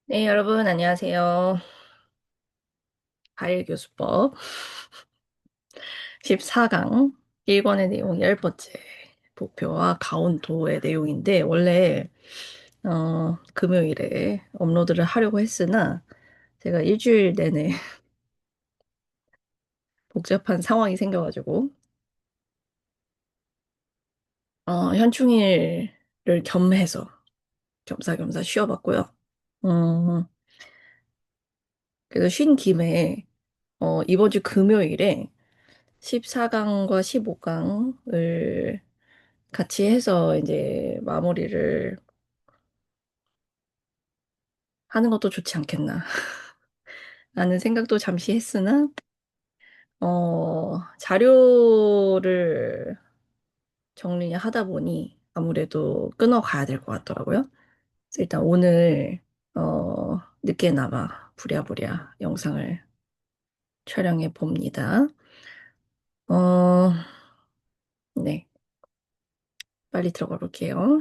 네, 여러분, 안녕하세요. 과일교수법 14강 1권의 내용 10번째 목표와 강원도의 내용인데, 원래, 금요일에 업로드를 하려고 했으나, 제가 일주일 내내 복잡한 상황이 생겨가지고, 현충일을 겸해서 겸사겸사 쉬어봤고요. 음, 그래서 쉰 김에, 이번 주 금요일에 14강과 15강을 같이 해서 이제 마무리를 하는 것도 좋지 않겠나 라는 생각도 잠시 했으나 자료를 정리하다 보니 아무래도 끊어가야 될 것 같더라고요. 그래서 일단 오늘 늦게나마 부랴부랴 영상을 촬영해 봅니다. 어, 네, 빨리 들어가 볼게요.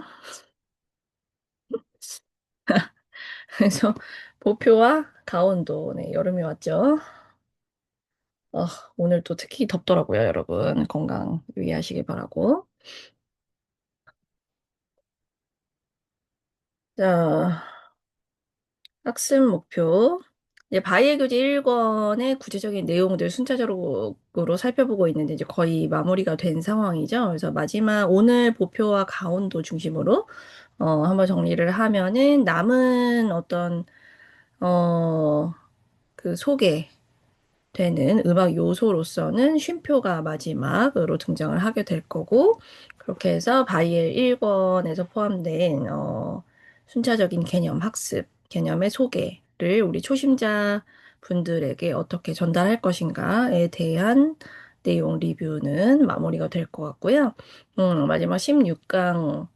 그래서 보표와 강원도, 네, 여름이 왔죠. 어, 오늘 또 특히 덥더라고요, 여러분. 건강 유의하시길 바라고. 자, 학습 목표. 이제 바이엘 교재 1권의 구체적인 내용들 순차적으로 살펴보고 있는데 이제 거의 마무리가 된 상황이죠. 그래서 마지막 오늘 보표와 강원도 중심으로 한번 정리를 하면은 남은 어떤 어, 그 소개 되는 음악 요소로서는 쉼표가 마지막으로 등장을 하게 될 거고, 그렇게 해서 바이엘 1권에서 포함된 순차적인 개념 학습, 개념의 소개를 우리 초심자 분들에게 어떻게 전달할 것인가에 대한 내용 리뷰는 마무리가 될 것 같고요. 마지막 16강에서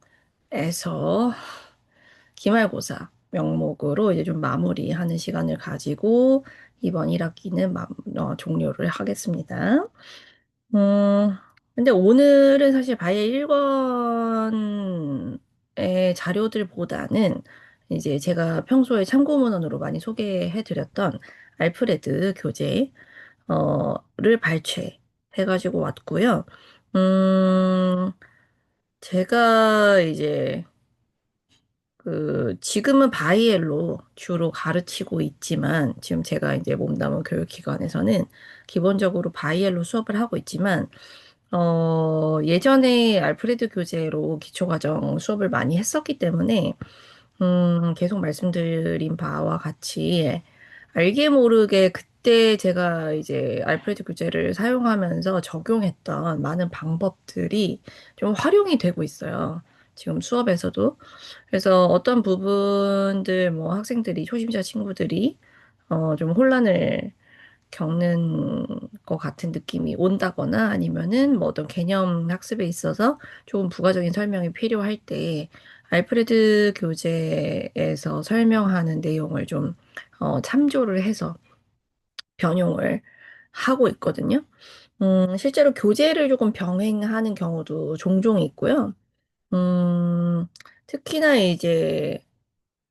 기말고사 명목으로 이제 좀 마무리하는 시간을 가지고 이번 1학기는 종료를 하겠습니다. 음, 근데 오늘은 사실 바이엘 1권의 자료들보다는 이제 제가 평소에 참고문헌으로 많이 소개해드렸던 알프레드 교재, 를 발췌해가지고 왔고요. 음, 제가 이제 지금은 바이엘로 주로 가르치고 있지만, 지금 제가 이제 몸담은 교육기관에서는 기본적으로 바이엘로 수업을 하고 있지만, 예전에 알프레드 교재로 기초과정 수업을 많이 했었기 때문에, 계속 말씀드린 바와 같이 알게 모르게 그때 제가 이제 알프레드 교재를 사용하면서 적용했던 많은 방법들이 좀 활용이 되고 있어요. 지금 수업에서도. 그래서 어떤 부분들 뭐 학생들이 초심자 친구들이 좀 혼란을 겪는 것 같은 느낌이 온다거나 아니면은 뭐 어떤 개념 학습에 있어서 조금 부가적인 설명이 필요할 때 알프레드 교재에서 설명하는 내용을 좀 참조를 해서 변용을 하고 있거든요. 실제로 교재를 조금 병행하는 경우도 종종 있고요. 특히나 이제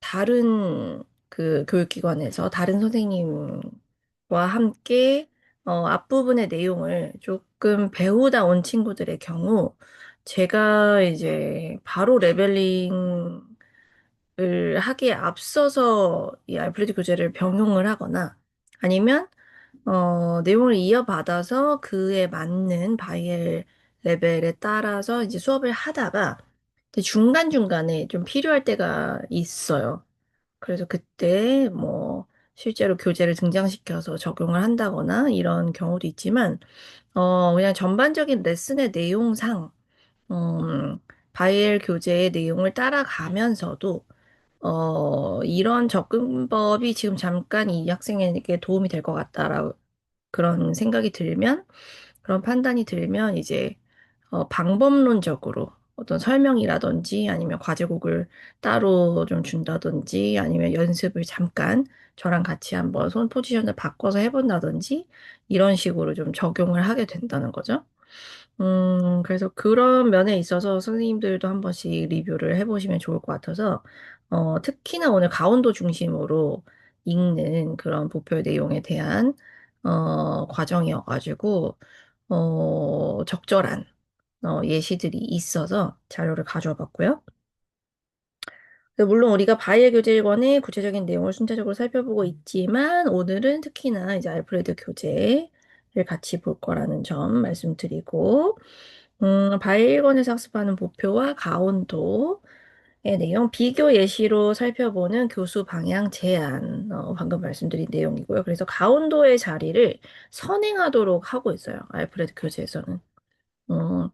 다른 교육기관에서 다른 선생님과 함께 앞부분의 내용을 조금 배우다 온 친구들의 경우 제가 이제 바로 레벨링을 하기에 앞서서 이 알프레드 교재를 병용을 하거나 아니면 내용을 이어받아서 그에 맞는 바이엘 레벨에 따라서 이제 수업을 하다가 근데 중간중간에 좀 필요할 때가 있어요. 그래서 그때 뭐 실제로 교재를 등장시켜서 적용을 한다거나 이런 경우도 있지만, 그냥 전반적인 레슨의 내용상, 음, 바이엘 교재의 내용을 따라가면서도, 이런 접근법이 지금 잠깐 이 학생에게 도움이 될 것 같다라고 그런 생각이 들면, 그런 판단이 들면 이제 방법론적으로 어떤 설명이라든지 아니면 과제곡을 따로 좀 준다든지 아니면 연습을 잠깐 저랑 같이 한번 손 포지션을 바꿔서 해본다든지 이런 식으로 좀 적용을 하게 된다는 거죠. 그래서 그런 면에 있어서 선생님들도 한 번씩 리뷰를 해보시면 좋을 것 같아서, 특히나 오늘 강원도 중심으로 읽는 그런 부표 내용에 대한, 과정이어가지고, 적절한, 예시들이 있어서 자료를 가져와 봤고요. 물론 우리가 바이엘 교재권의 구체적인 내용을 순차적으로 살펴보고 있지만 오늘은 특히나 이제 알프레드 교재를 같이 볼 거라는 점 말씀드리고 바이엘권에서 학습하는 목표와 강원도의 내용 비교 예시로 살펴보는 교수 방향 제안 방금 말씀드린 내용이고요. 그래서 강원도의 자리를 선행하도록 하고 있어요. 알프레드 교재에서는. 음,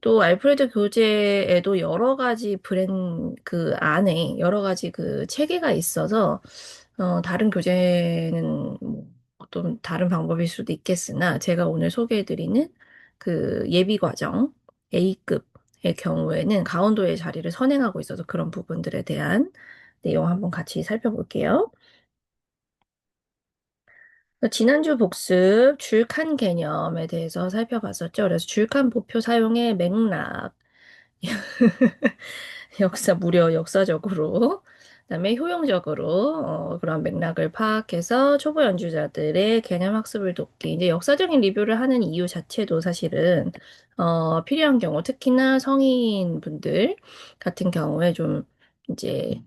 또 알프레드 교재에도 여러 가지 그 안에 여러 가지 그 체계가 있어서 다른 교재는 뭐 어떤 다른 방법일 수도 있겠으나 제가 오늘 소개해드리는 그 예비 과정 A급의 경우에는 강원도의 자리를 선행하고 있어서 그런 부분들에 대한 내용 한번 같이 살펴볼게요. 지난주 복습 줄칸 개념에 대해서 살펴봤었죠. 그래서 줄칸 보표 사용의 맥락, 무려 역사적으로, 그다음에 효용적으로 그런 맥락을 파악해서 초보 연주자들의 개념 학습을 돕기. 이제 역사적인 리뷰를 하는 이유 자체도 사실은 필요한 경우, 특히나 성인 분들 같은 경우에 좀 이제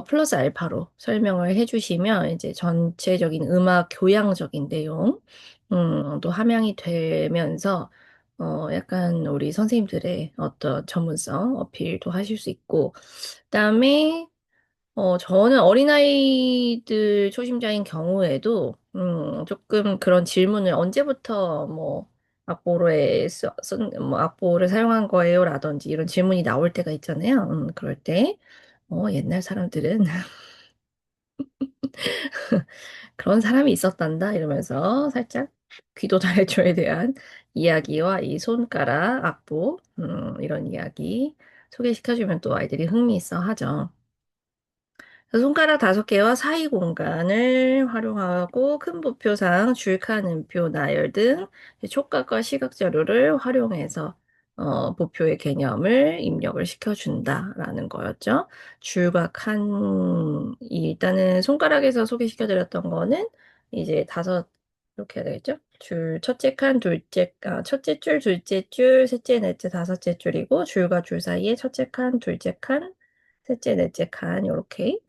플러스 알파로 설명을 해주시면 이제 전체적인 음악 교양적인 내용 또 함양이 되면서 약간 우리 선생님들의 어떤 전문성 어필도 하실 수 있고, 그다음에, 저는 어린아이들 초심자인 경우에도, 조금 그런 질문을 언제부터 뭐, 악보를 사용한 거예요? 라든지 이런 질문이 나올 때가 있잖아요. 그럴 때, 옛날 사람들은 그런 사람이 있었단다 이러면서 살짝 귀도 달래줘에 대한 이야기와 이 손가락, 악보, 이런 이야기 소개시켜주면 또 아이들이 흥미있어 하죠. 손가락 5개와 사이 공간을 활용하고 큰 부표상 줄칸, 음표, 나열 등 촉각과 시각 자료를 활용해서 부표의 개념을 입력을 시켜준다라는 거였죠. 줄과 칸, 일단은 손가락에서 소개시켜드렸던 거는 이제 이렇게 해야 되겠죠? 첫째 칸, 첫째 줄, 둘째 줄, 셋째, 넷째, 다섯째 줄이고 줄과 줄 사이에 첫째 칸, 둘째 칸, 셋째, 넷째 칸, 요렇게.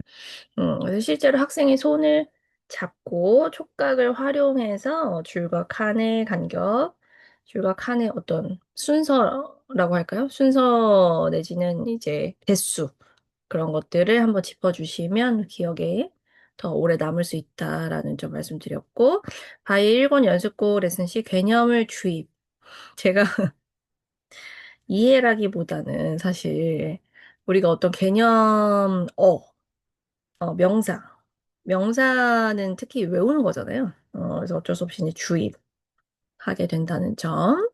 그래서 실제로 학생의 손을 잡고 촉각을 활용해서 줄과 칸의 간격, 줄과 칸의 어떤 순서라고 할까요? 순서 내지는 이제 개수, 그런 것들을 한번 짚어주시면 기억에 더 오래 남을 수 있다라는 점 말씀드렸고, 바이 1권 연습곡 레슨 시 개념을 주입. 제가 이해라기보다는 사실 우리가 어떤 개념, 명사. 명사는 특히 외우는 거잖아요. 그래서 어쩔 수 없이 이제 주입하게 된다는 점.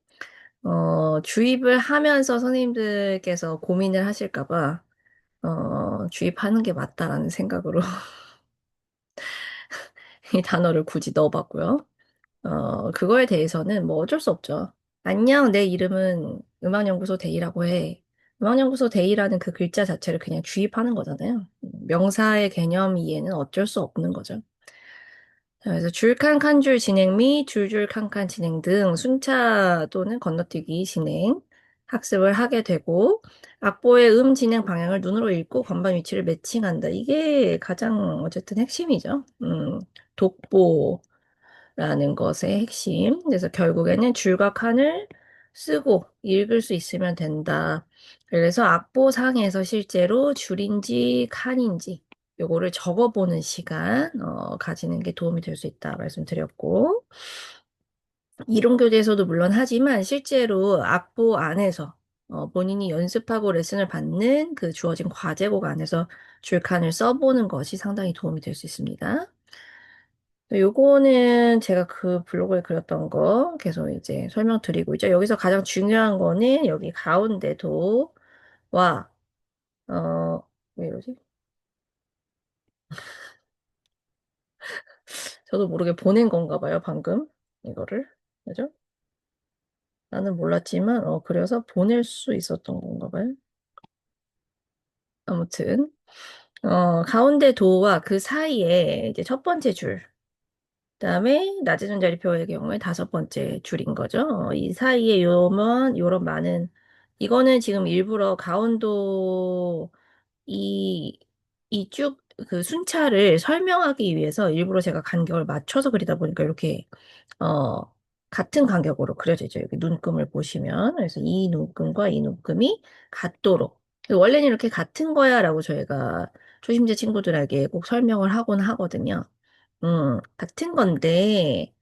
주입을 하면서 선생님들께서 고민을 하실까 봐, 주입하는 게 맞다라는 생각으로 이 단어를 굳이 넣어봤고요. 그거에 대해서는 뭐 어쩔 수 없죠. 안녕, 내 이름은 음악연구소 데이라고 해. 음악연구소 데이라는 그 글자 자체를 그냥 주입하는 거잖아요. 명사의 개념 이해는 어쩔 수 없는 거죠. 그래서 줄칸 칸줄 진행 및 줄줄 칸칸 진행 등 순차 또는 건너뛰기 진행 학습을 하게 되고 악보의 진행 방향을 눈으로 읽고 건반 위치를 매칭한다. 이게 가장 어쨌든 핵심이죠. 독보라는 것의 핵심. 그래서 결국에는 줄과 칸을 쓰고 읽을 수 있으면 된다. 그래서 악보상에서 실제로 줄인지 칸인지 요거를 적어보는 시간 가지는 게 도움이 될 수 있다 말씀드렸고 이론 교재에서도 물론 하지만 실제로 악보 안에서 본인이 연습하고 레슨을 받는 그 주어진 과제곡 안에서 줄칸을 써보는 것이 상당히 도움이 될 수 있습니다. 요거는 제가 그 블로그에 그렸던 거 계속 이제 설명드리고 있죠. 여기서 가장 중요한 거는 여기 가운데 도와 왜 이러지? 저도 모르게 보낸 건가 봐요, 방금. 이거를. 그죠? 나는 몰랐지만, 그래서 보낼 수 있었던 건가 봐요. 아무튼, 가운데 도와 그 사이에 이제 첫 번째 줄, 그다음에 낮은 전자리표의 경우에 다섯 번째 줄인 거죠. 이 사이에 요런 많은, 이거는 지금 일부러 강원도 이, 이 쭉 그 순차를 설명하기 위해서 일부러 제가 간격을 맞춰서 그리다 보니까 이렇게, 어, 같은 간격으로 그려지죠. 여기 눈금을 보시면. 그래서 이 눈금과 이 눈금이 같도록. 원래는 이렇게 같은 거야 라고 저희가 초심자 친구들에게 꼭 설명을 하곤 하거든요. 같은 건데,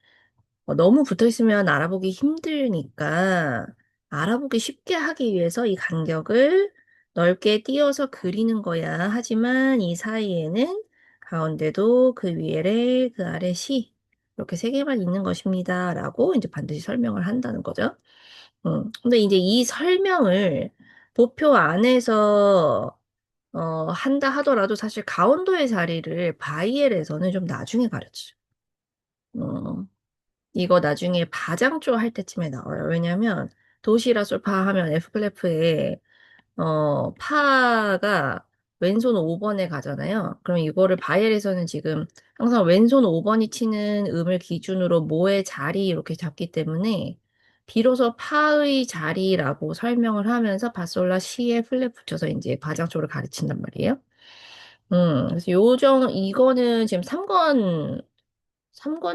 너무 붙어 있으면 알아보기 힘드니까, 알아보기 쉽게 하기 위해서 이 간격을 넓게 띄어서 그리는 거야. 하지만 이 사이에는 가운데도 그 위에 그 아래 시, 이렇게 세 개만 있는 것입니다. 라고 이제 반드시 설명을 한다는 거죠. 근데 이제 이 설명을 도표 안에서 한다 하더라도 사실 강원도의 자리를 바이엘에서는 좀 나중에 가르치죠. 어, 이거 나중에 바장조 할 때쯤에 나와요. 왜냐면 도시라 솔파 하면 F클래프에 파가 왼손 5번에 가잖아요. 그럼 이거를 바이엘에서는 지금 항상 왼손 5번이 치는 음을 기준으로 모의 자리 이렇게 잡기 때문에 비로소 파의 자리라고 설명을 하면서 바솔라 시에 플랫 붙여서 이제 바장조를 가르친단 말이에요. 그래서 이거는 지금 3권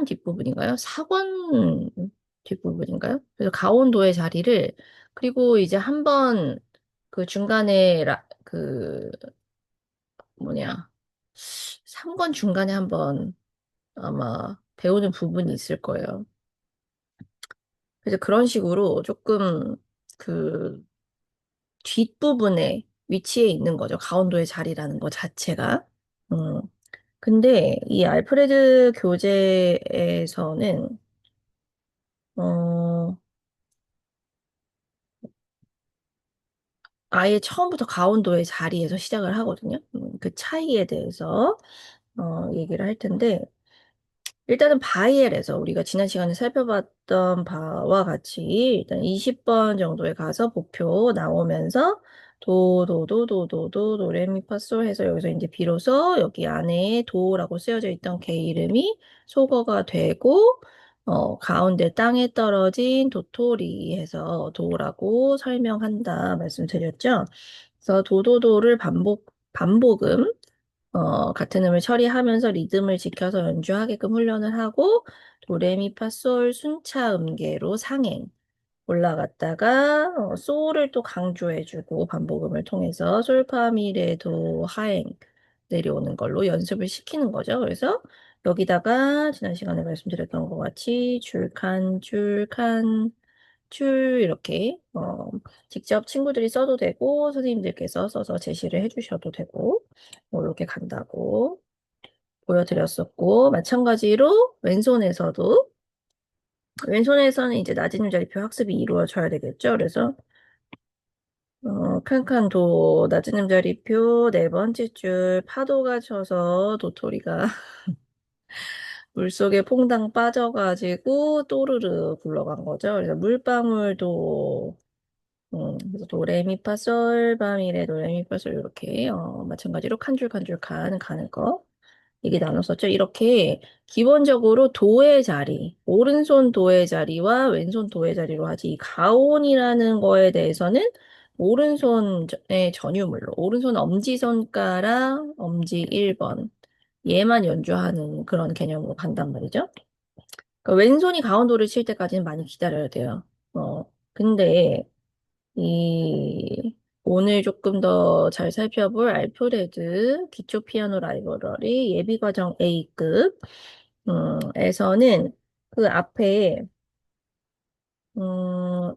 뒷부분인가요? 4권 뒷부분인가요? 그래서 가온도의 자리를, 그리고 이제 한번 그 중간에, 뭐냐, 3권 중간에 한번 아마 배우는 부분이 있을 거예요. 그래서 그런 식으로 조금 그 뒷부분에 위치해 있는 거죠. 가온도의 자리라는 거 자체가. 음. 근데 이 알프레드 교재에서는 어, 아예 처음부터 강원도의 자리에서 시작을 하거든요. 그 차이에 대해서 얘기를 할 텐데 일단은 바이엘에서 우리가 지난 시간에 살펴봤던 바와 같이 일단 20번 정도에 가서 보표 나오면서 도레미파솔 해서 여기서 이제 비로소 여기 안에 도라고 쓰여져 있던 개 이름이 소거가 되고 가운데 땅에 떨어진 도토리 해서 도라고 설명한다 말씀드렸죠. 그래서 도도도를 반복음 같은 음을 처리하면서 리듬을 지켜서 연주하게끔 훈련을 하고 도레미파솔 순차 음계로 상행 올라갔다가 솔을 또 강조해주고 반복음을 통해서 솔파미레도 하행 내려오는 걸로 연습을 시키는 거죠. 그래서 여기다가 지난 시간에 말씀드렸던 것 같이 줄칸 줄칸 줄 이렇게 직접 친구들이 써도 되고 선생님들께서 써서 제시를 해주셔도 되고 뭐 이렇게 간다고 보여드렸었고 마찬가지로 왼손에서는 이제 낮은 음자리표 학습이 이루어져야 되겠죠. 그래서 칸칸도 낮은 음자리표 네 번째 줄 파도가 쳐서 도토리가 물속에 퐁당 빠져가지고 또르르 굴러간 거죠. 그래서 물방울도 그래서 도레미파솔 바미레 도레미파솔 이렇게 마찬가지로 칸 줄 칸 줄 칸 가는 거 얘기 나눴었죠. 이렇게 기본적으로 도의 자리, 오른손 도의 자리와 왼손 도의 자리로 하지 이 가온이라는 거에 대해서는 오른손의 전유물로 오른손 엄지손가락 엄지 1번 얘만 연주하는 그런 개념으로 간단 말이죠. 그러니까 왼손이 가온도를 칠 때까지는 많이 기다려야 돼요. 근데 이 오늘 조금 더 잘 살펴볼 알프레드 기초 피아노 라이브러리 예비 과정 A급 에서는 그 앞에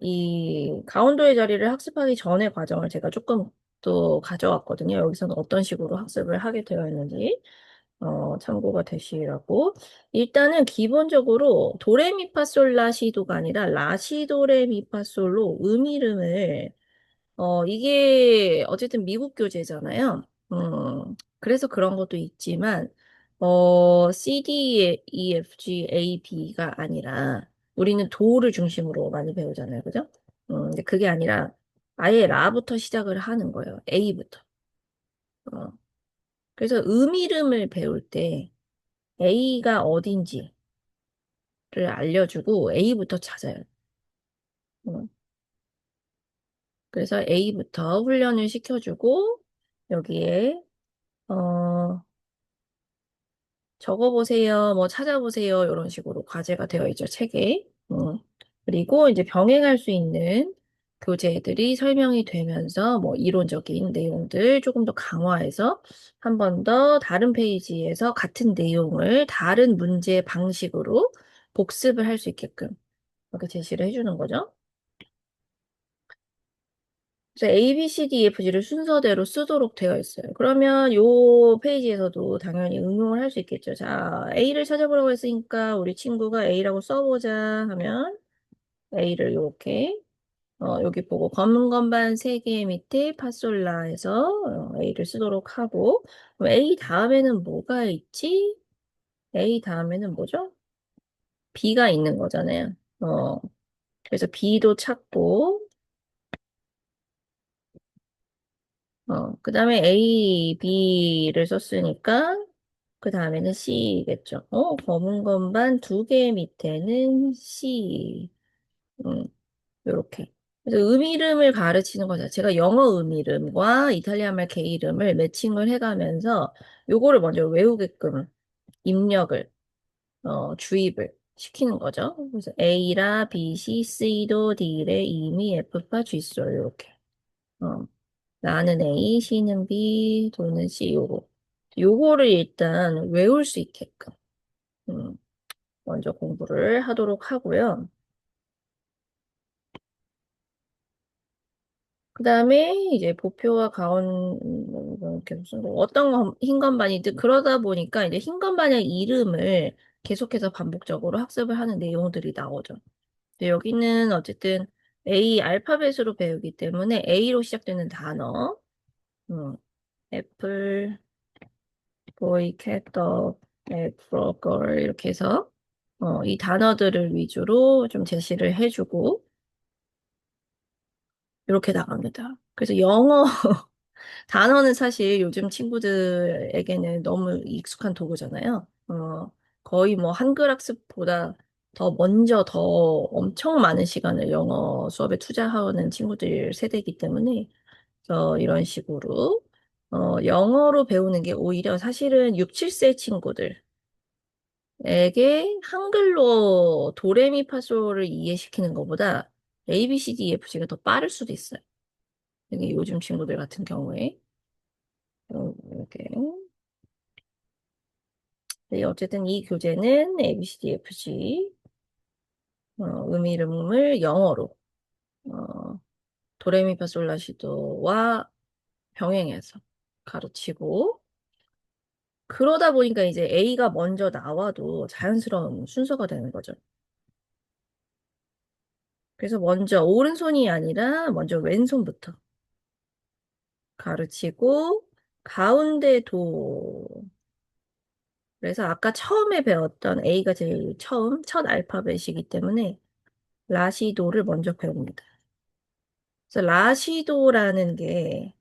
이 가운도의 자리를 학습하기 전의 과정을 제가 조금 또 가져왔거든요. 여기서는 어떤 식으로 학습을 하게 되어 있는지 참고가 되시라고. 일단은 기본적으로 도레미파솔라시도가 아니라 라시도레미파솔로 이름을 이게 어쨌든 미국 교재잖아요. 그래서 그런 것도 있지만, C, D, E, F, G, A, B가 아니라 우리는 도를 중심으로 많이 배우잖아요. 그죠? 근데 그게 아니라 아예 라부터 시작을 하는 거예요. A부터. 어. 그래서 이름을 배울 때 A가 어딘지를 알려주고 A부터 찾아요. 어. 그래서 A부터 훈련을 시켜주고 여기에 어, 적어보세요, 뭐 찾아보세요 이런 식으로 과제가 되어 있죠, 책에. 그리고 이제 병행할 수 있는 교재들이 설명이 되면서 뭐 이론적인 내용들 조금 더 강화해서 한 번 더 다른 페이지에서 같은 내용을 다른 문제 방식으로 복습을 할 수 있게끔 이렇게 제시를 해주는 거죠. 그래서 A, B, C, D, E, F, G를 순서대로 쓰도록 되어 있어요. 그러면 요 페이지에서도 당연히 응용을 할 수 있겠죠. 자, A를 찾아보라고 했으니까 우리 친구가 A라고 써보자 하면 A를 이렇게 여기 보고 검은 건반 3개 밑에 파솔라 해서 A를 쓰도록 하고 그럼 A 다음에는 뭐가 있지? A 다음에는 뭐죠? B가 있는 거잖아요. 그래서 B도 찾고 그 다음에 A, B를 썼으니까, 그 다음에는 C겠죠. 검은 건반 2개 밑에는 C. 음, 요렇게. 그래서 이름을 가르치는 거죠. 제가 영어 이름과 이탈리아 말 개 이름을 매칭을 해가면서 요거를 먼저 외우게끔 입력을, 주입을 시키는 거죠. 그래서 A라 B, C, C도 D래 이미 F파 G솔, 요렇게. 어. 나는 A, C는 B, 도는 C, 요거를 일단 외울 수 있게끔, 음, 먼저 공부를 하도록 하고요. 그 다음에 이제 보표와 가운, 이렇게 무슨, 흰 건반이든 그러다 보니까 이제 흰 건반의 이름을 계속해서 반복적으로 학습을 하는 내용들이 나오죠. 근데 여기는 어쨌든 A 알파벳으로 배우기 때문에 A로 시작되는 단어, 음, 애플, 보이, 캣, 더, egg, frog, girl 이렇게 해서 이 단어들을 위주로 좀 제시를 해주고 이렇게 나갑니다. 그래서 영어 단어는 사실 요즘 친구들에게는 너무 익숙한 도구잖아요. 거의 뭐 한글 학습보다 더 먼저 더 엄청 많은 시간을 영어 수업에 투자하는 친구들 세대이기 때문에 이런 식으로 영어로 배우는 게 오히려 사실은 6, 7세 친구들 에게 한글로 도레미파솔을 이해시키는 것보다 A, B, C, D, E, F, G가 더 빠를 수도 있어요. 이게 요즘 친구들 같은 경우에. 이렇게. 네, 어쨌든 이 교재는 A, B, C, D, F, G, 이름을 영어로, 어, 도레미파솔라시도와 병행해서 가르치고, 그러다 보니까 이제 A가 먼저 나와도 자연스러운 순서가 되는 거죠. 그래서 먼저 오른손이 아니라 먼저 왼손부터 가르치고 가운데 도. 그래서 아까 처음에 배웠던 A가 제일 첫 알파벳이기 때문에 라시도를 먼저 배웁니다. 그래서 라시도라는 게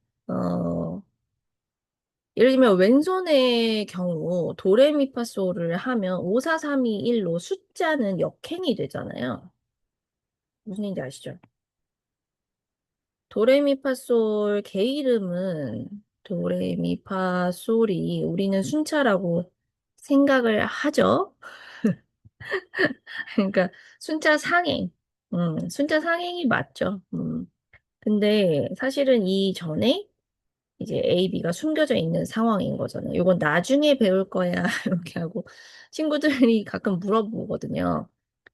예를 들면 왼손의 경우 도레미파솔을 하면 5, 4, 3, 2, 1로 숫자는 역행이 되잖아요. 무슨 얘기인지 아시죠? 도레미파솔 개 이름은 도레미파솔이 우리는 순차라고 생각을 하죠. 그러니까 순차 상행, 순차 상행이 맞죠. 근데 사실은 이 전에 이제 A, B가 숨겨져 있는 상황인 거잖아요. 이건 나중에 배울 거야 이렇게 하고 친구들이 가끔 물어보거든요.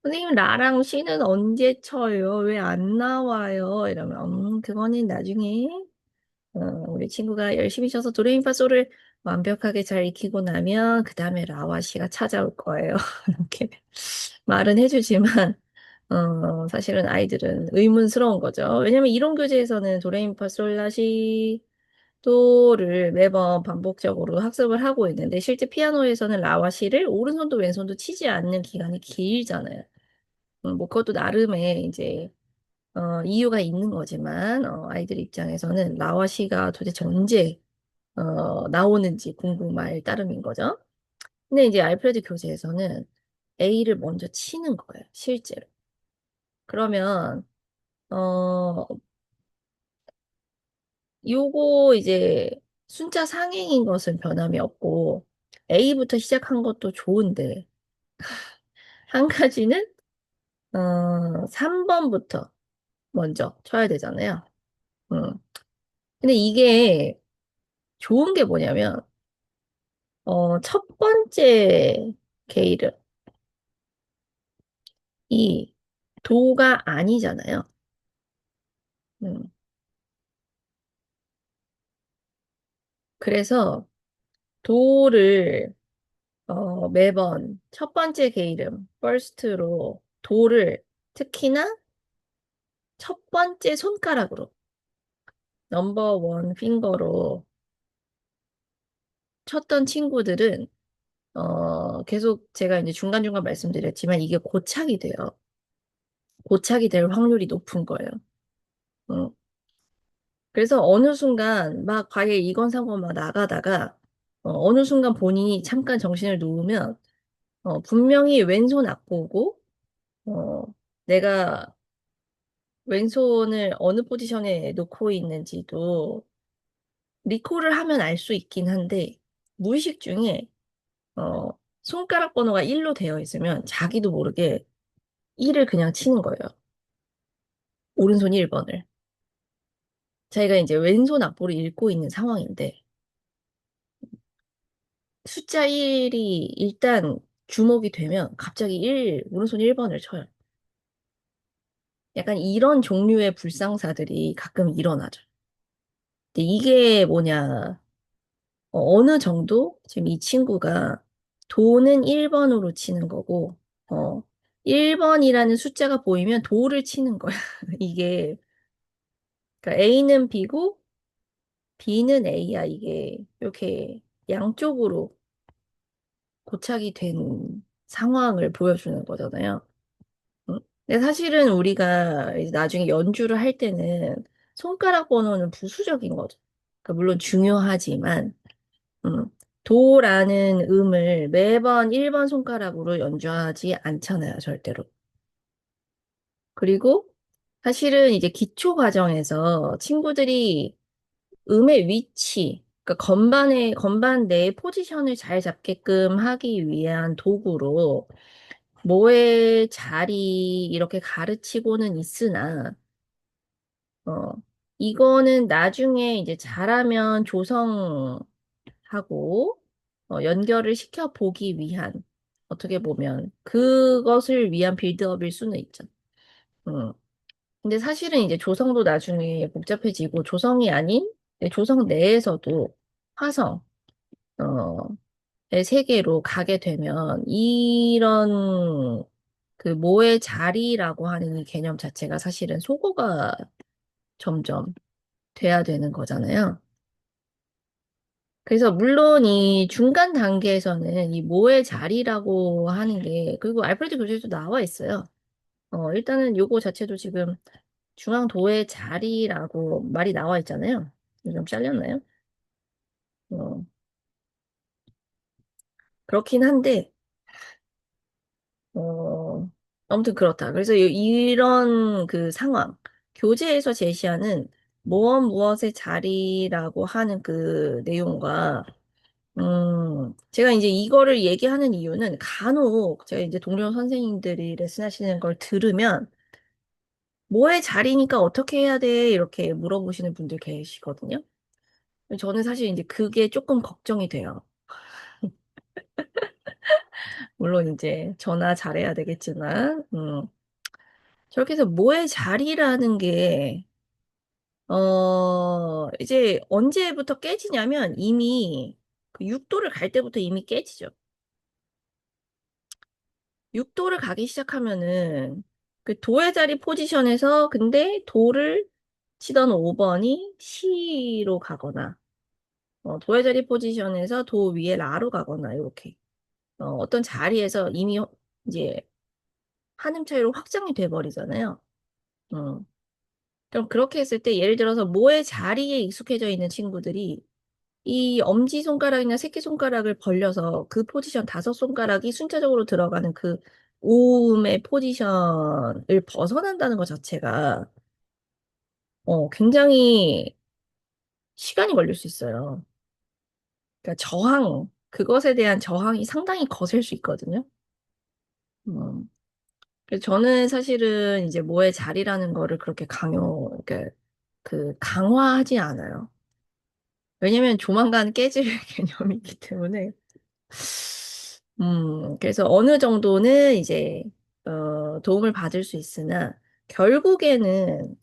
선생님, 라랑 C는 언제 쳐요? 왜 안 나와요? 이러면 그거는 나중에 우리 친구가 열심히 쳐서 도레미파솔을 완벽하게 잘 익히고 나면 그 다음에 라와 시가 찾아올 거예요. 이렇게 말은 해주지만 사실은 아이들은 의문스러운 거죠. 왜냐면 이론 교재에서는 도레미파솔라시 도를 매번 반복적으로 학습을 하고 있는데 실제 피아노에서는 라와 시를 오른손도 왼손도 치지 않는 기간이 길잖아요. 뭐 그것도 나름의 이제 이유가 있는 거지만 아이들 입장에서는 라와 시가 도대체 언제 나오는지 궁금할 따름인 거죠. 근데 이제 알프레드 교재에서는 A를 먼저 치는 거예요, 실제로. 그러면 어 요거 이제 순자 상행인 것은 변함이 없고 A부터 시작한 것도 좋은데 한 가지는 3번부터 먼저 쳐야 되잖아요. 음. 근데 이게 좋은 게 뭐냐면 첫 번째 게이르 이 도가 아니잖아요. 음. 그래서 도를 매번 첫 번째 게이름, first로 도를 특히나 첫 번째 손가락으로 넘버 원 핑거로 쳤던 친구들은 계속 제가 이제 중간중간 말씀드렸지만 이게 고착이 돼요. 고착이 될 확률이 높은 거예요. 음. 그래서 어느 순간 막 과외 이건 사건 막 나가다가 어느 순간 본인이 잠깐 정신을 놓으면 분명히 왼손 악보고 어, 내가 왼손을 어느 포지션에 놓고 있는지도 리콜을 하면 알 수 있긴 한데 무의식 중에 어, 손가락 번호가 1로 되어 있으면 자기도 모르게 1을 그냥 치는 거예요. 오른손 1번을. 자기가 이제 왼손 악보를 읽고 있는 상황인데 숫자 1이 일단 주목이 되면 갑자기 오른손 1번을 쳐요. 약간 이런 종류의 불상사들이 가끔 일어나죠. 근데 이게 뭐냐, 어느 정도 지금 이 친구가 도는 1번으로 치는 거고, 어, 1번이라는 숫자가 보이면 도를 치는 거야. 이게, 그러니까 A는 B고 B는 A야. 이게 이렇게 양쪽으로 고착이 된 상황을 보여주는 거잖아요. 응? 근데 사실은 우리가 이제 나중에 연주를 할 때는 손가락 번호는 부수적인 거죠. 그러니까 물론 중요하지만, 음, 도라는 음을 매번 1번 손가락으로 연주하지 않잖아요, 절대로. 그리고 사실은 이제 기초 과정에서 친구들이 음의 위치, 그러니까 건반 내 포지션을 잘 잡게끔 하기 위한 도구로 뭐의 자리 이렇게 가르치고는 있으나, 어, 이거는 나중에 이제 잘하면 조성하고, 연결을 시켜보기 위한, 어떻게 보면, 그것을 위한 빌드업일 수는 있죠. 음. 근데 사실은 이제 조성도 나중에 복잡해지고, 조성이 아닌, 조성 내에서도 화성, 어, 의 세계로 가게 되면, 이런 그 모의 자리라고 하는 이 개념 자체가 사실은 소거가 점점 돼야 되는 거잖아요. 그래서 물론 이 중간 단계에서는 이 모의 자리라고 하는 게 그리고 알프레드 교수에도 나와 있어요. 일단은 요거 자체도 지금 중앙도의 자리라고 말이 나와 있잖아요. 좀 잘렸나요? 어, 그렇긴 한데 어, 아무튼 그렇다. 그래서 이런 그 상황, 교재에서 제시하는 무엇 무엇의 자리라고 하는 그 내용과 제가 이제 이거를 얘기하는 이유는 간혹 제가 이제 동료 선생님들이 레슨하시는 걸 들으면 뭐의 자리니까 어떻게 해야 돼? 이렇게 물어보시는 분들 계시거든요. 저는 사실 이제 그게 조금 걱정이 돼요. 물론 이제 전화 잘해야 되겠지만, 저렇게 해서 뭐의 자리라는 게, 이제 언제부터 깨지냐면 이미 그 6도를 갈 때부터 이미 깨지죠. 6도를 가기 시작하면은 그 도의 자리 포지션에서 근데 도를 치던 5번이 C로 가거나 도의 자리 포지션에서 도 위에 라로 가거나 이렇게 어떤 자리에서 이미 이제 한음 차이로 확장이 돼버리잖아요. 음. 그럼 그렇게 했을 때 예를 들어서 모의 자리에 익숙해져 있는 친구들이 이 엄지손가락이나 새끼손가락을 벌려서 그 포지션 다섯 손가락이 순차적으로 들어가는 그 오음의 포지션을 벗어난다는 것 자체가 굉장히 시간이 걸릴 수 있어요. 그러니까 그것에 대한 저항이 상당히 거셀 수 있거든요. 음. 그래서 저는 사실은 이제 뭐의 자리라는 거를 그렇게 그러니까 강화하지 않아요. 왜냐면 조만간 깨질 개념이기 때문에. 그래서 어느 정도는 이제, 도움을 받을 수 있으나, 결국에는,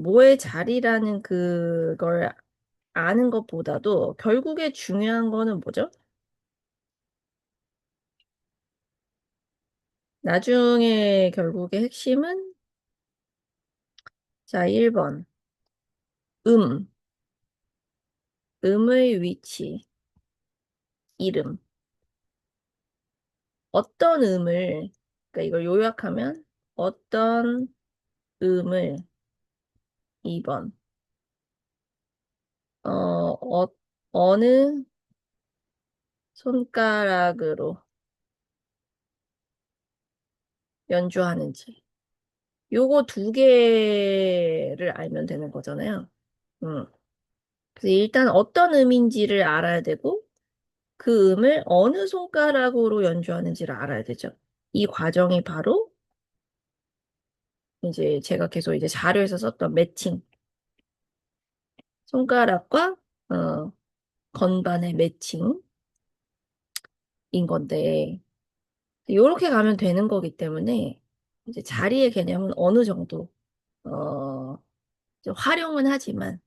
뭐의 자리라는 그걸 아는 것보다도 결국에 중요한 거는 뭐죠? 나중에 결국에 핵심은, 자, 1번. 음, 음의 위치, 이름. 어떤 그러니까 이걸 요약하면, 어떤 음을 2번, 어느 손가락으로 연주하는지. 요거 두 개를 알면 되는 거잖아요. 음. 그래서 일단 어떤 음인지를 알아야 되고, 그 음을 어느 손가락으로 연주하는지를 알아야 되죠. 이 과정이 바로 이제 제가 계속 이제 자료에서 썼던 매칭. 손가락과, 어, 건반의 매칭인 건데, 요렇게 가면 되는 거기 때문에, 이제 자리의 개념은 어느 정도, 어, 이제 활용은 하지만,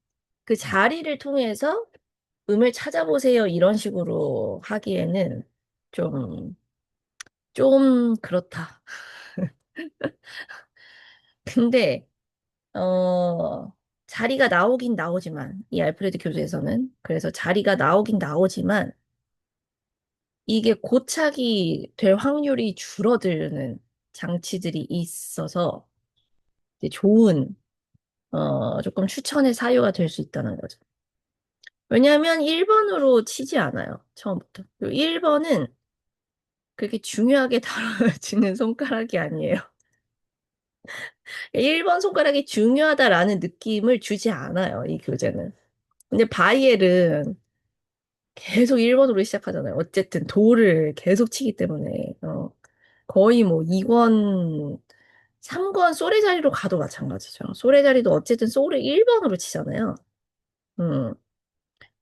그 자리를 통해서 음을 찾아보세요. 이런 식으로 하기에는 좀, 좀 그렇다. 근데, 자리가 나오긴 나오지만, 이 알프레드 교수에서는, 그래서 자리가 나오긴 나오지만, 이게 고착이 될 확률이 줄어드는 장치들이 있어서, 이제 조금 추천의 사유가 될 수 있다는 거죠. 왜냐하면 1번으로 치지 않아요. 처음부터. 1번은 그렇게 중요하게 다뤄지는 손가락이 아니에요. 1번 손가락이 중요하다라는 느낌을 주지 않아요, 이 교재는. 근데 바이엘은 계속 1번으로 시작하잖아요. 어쨌든 도를 계속 치기 때문에, 거의 뭐 2권, 3권 솔의 자리로 가도 마찬가지죠. 솔의 자리도 어쨌든 솔을 1번으로 치잖아요. 음.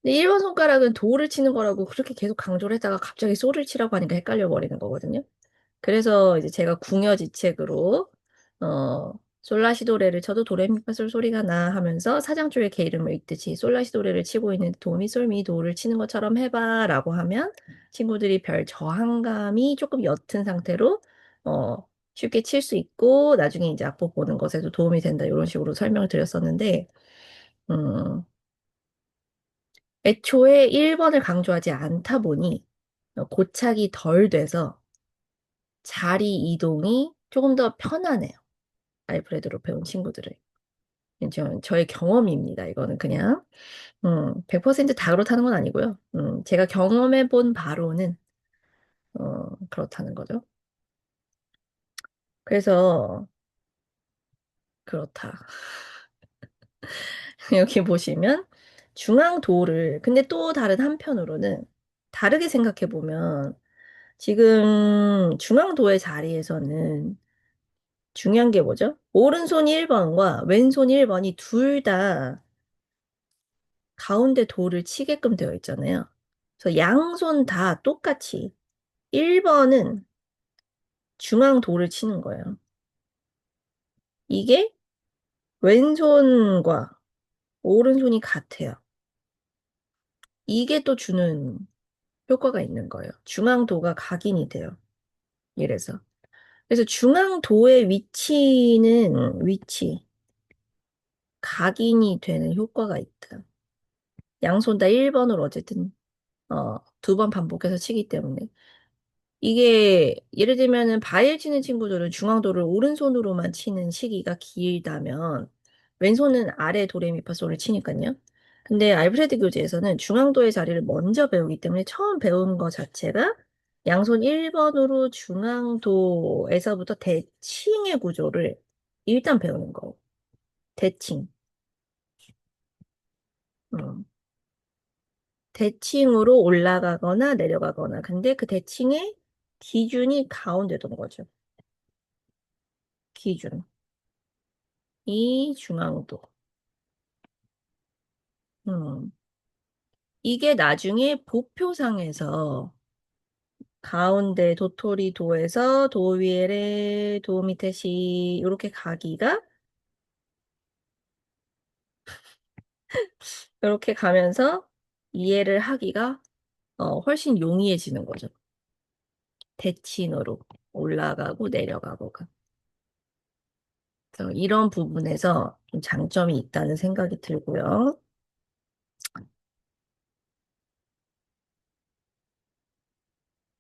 근데 1번 손가락은 도를 치는 거라고 그렇게 계속 강조를 했다가 갑자기 솔을 치라고 하니까 헷갈려 버리는 거거든요. 그래서 이제 제가 궁여지책으로 어 솔라시도레를 쳐도 도레미파솔 소리가 나 하면서 사장조의 개 이름을 읽듯이 솔라시도레를 치고 있는 도미솔미도를 치는 것처럼 해봐라고 하면 친구들이 별 저항감이 조금 옅은 상태로 어 쉽게 칠 수 있고 나중에 이제 악보 보는 것에도 도움이 된다 이런 식으로 설명을 드렸었는데 음 애초에 1번을 강조하지 않다 보니 고착이 덜 돼서 자리 이동이 조금 더 편하네요. 알프레드로 배운 친구들은. 저의 경험입니다. 이거는 그냥 100%다 그렇다는 건 아니고요. 제가 경험해 본 바로는 그렇다는 거죠. 그래서 그렇다. 여기 보시면 중앙도를 근데 또 다른 한편으로는 다르게 생각해 보면 지금 중앙도의 자리에서는 중요한 게 뭐죠? 오른손 1번과 왼손 1번이 둘 다 가운데 돌을 치게끔 되어 있잖아요. 그래서 양손 다 똑같이 1번은 중앙 돌을 치는 거예요. 이게 왼손과 오른손이 같아요. 이게 또 주는 효과가 있는 거예요. 중앙도가 각인이 돼요. 이래서. 그래서 중앙도의 각인이 되는 효과가 있다. 양손 다 1번을 어쨌든, 두 번 반복해서 치기 때문에. 이게 예를 들면은 바이엘 치는 친구들은 중앙도를 오른손으로만 치는 시기가 길다면 왼손은 아래 도레미파솔을 치니까요. 근데 알프레드 교재에서는 중앙도의 자리를 먼저 배우기 때문에 처음 배우는 것 자체가 양손 1번으로 중앙도에서부터 대칭의 구조를 일단 배우는 거예요. 대칭. 음. 대칭으로 올라가거나 내려가거나. 근데 그 대칭의 기준이 가운데 둔 거죠. 기준. 이 중앙도. 음. 이게 나중에 보표상에서 가운데 도토리 도에서 도 위에 레, 도 밑에 시 이렇게 가기가 이렇게 가면서 이해를 하기가 훨씬 용이해지는 거죠. 대칭으로 올라가고 내려가고가. 그래서 이런 부분에서 좀 장점이 있다는 생각이 들고요.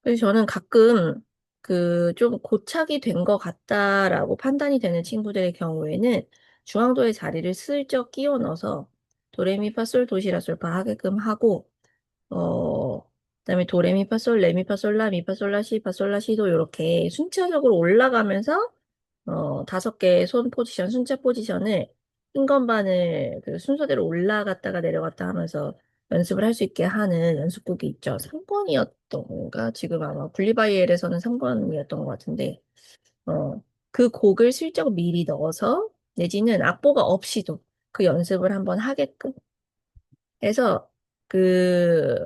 그래서 저는 가끔 그 좀 고착이 된 것 같다라고 판단이 되는 친구들의 경우에는 중앙도의 자리를 슬쩍 끼워 넣어서 도레미파솔 도시라솔파 하게끔 하고 그다음에 도레미파솔 레미파솔라 미파솔라 시파솔라 시도 이렇게 순차적으로 올라가면서 다섯 개의 손 포지션 순차 포지션을 흰 건반을 그 순서대로 올라갔다가 내려갔다 하면서 연습을 할 수 있게 하는 연습곡이 있죠. 3번이었던가? 지금 아마 분리바이엘에서는 3번이었던 것 같은데, 그 곡을 슬쩍 미리 넣어서, 내지는 악보가 없이도 그 연습을 한번 하게끔 해서, 그,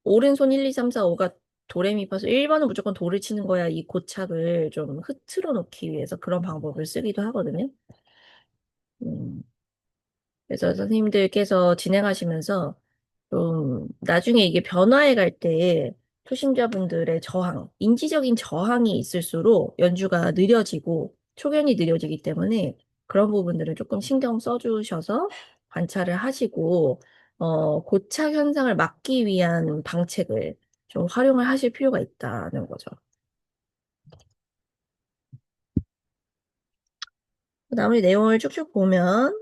오른손 1, 2, 3, 4, 5가 도레미파서 1번은 무조건 도를 치는 거야. 이 고착을 좀 흐트러 놓기 위해서 그런 방법을 쓰기도 하거든요. 음. 그래서 선생님들께서 진행하시면서 좀 나중에 이게 변화해 갈 때 초심자분들의 저항, 인지적인 저항이 있을수록 연주가 느려지고 초견이 느려지기 때문에 그런 부분들을 조금 신경 써주셔서 관찰을 하시고 고착 현상을 막기 위한 방책을 좀 활용을 하실 필요가 있다는 거죠. 나머지 내용을 쭉쭉 보면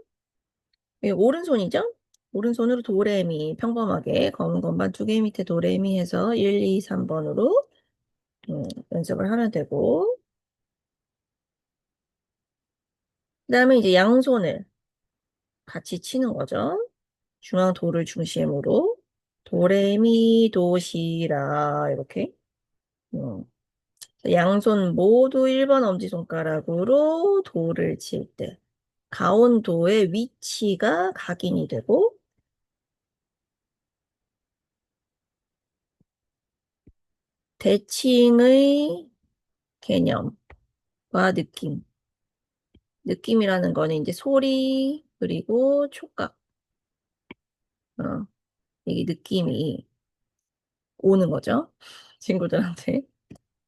이 오른손이죠? 오른손으로 도레미 평범하게 검은 건반 두 개 밑에 도레미 해서 1, 2, 3번으로 연습을 하면 되고 그 다음에 이제 양손을 같이 치는 거죠. 중앙 도를 중심으로 도레미 도시라 이렇게 음, 양손 모두 1번 엄지손가락으로 도를 칠 때 가온도의 위치가 각인이 되고 대칭의 개념과 느낌 느낌이라는 거는 이제 소리, 그리고 촉각, 어, 이게 느낌이 오는 거죠. 친구들한테.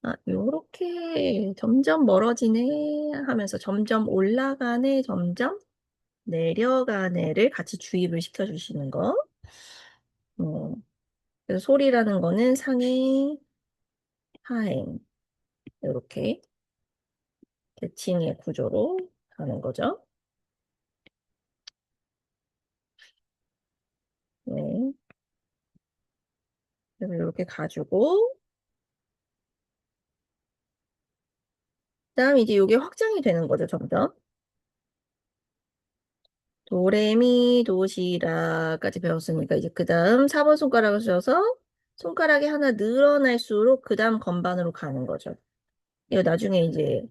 아, 요렇게 점점 멀어지네 하면서 점점 올라가네, 점점 내려가네를 같이 주입을 시켜주시는 거. 어, 그래서 소리라는 거는 상행, 하행, 이렇게 대칭의 구조로 가는 거죠. 네. 그래서 이렇게 가지고, 그다음 이제 이게 확장이 되는 거죠, 점점. 도레미 도시라까지 배웠으니까 이제 그 다음 4번 손가락을 써서 손가락이 하나 늘어날수록 그 다음 건반으로 가는 거죠. 이거 나중에 이제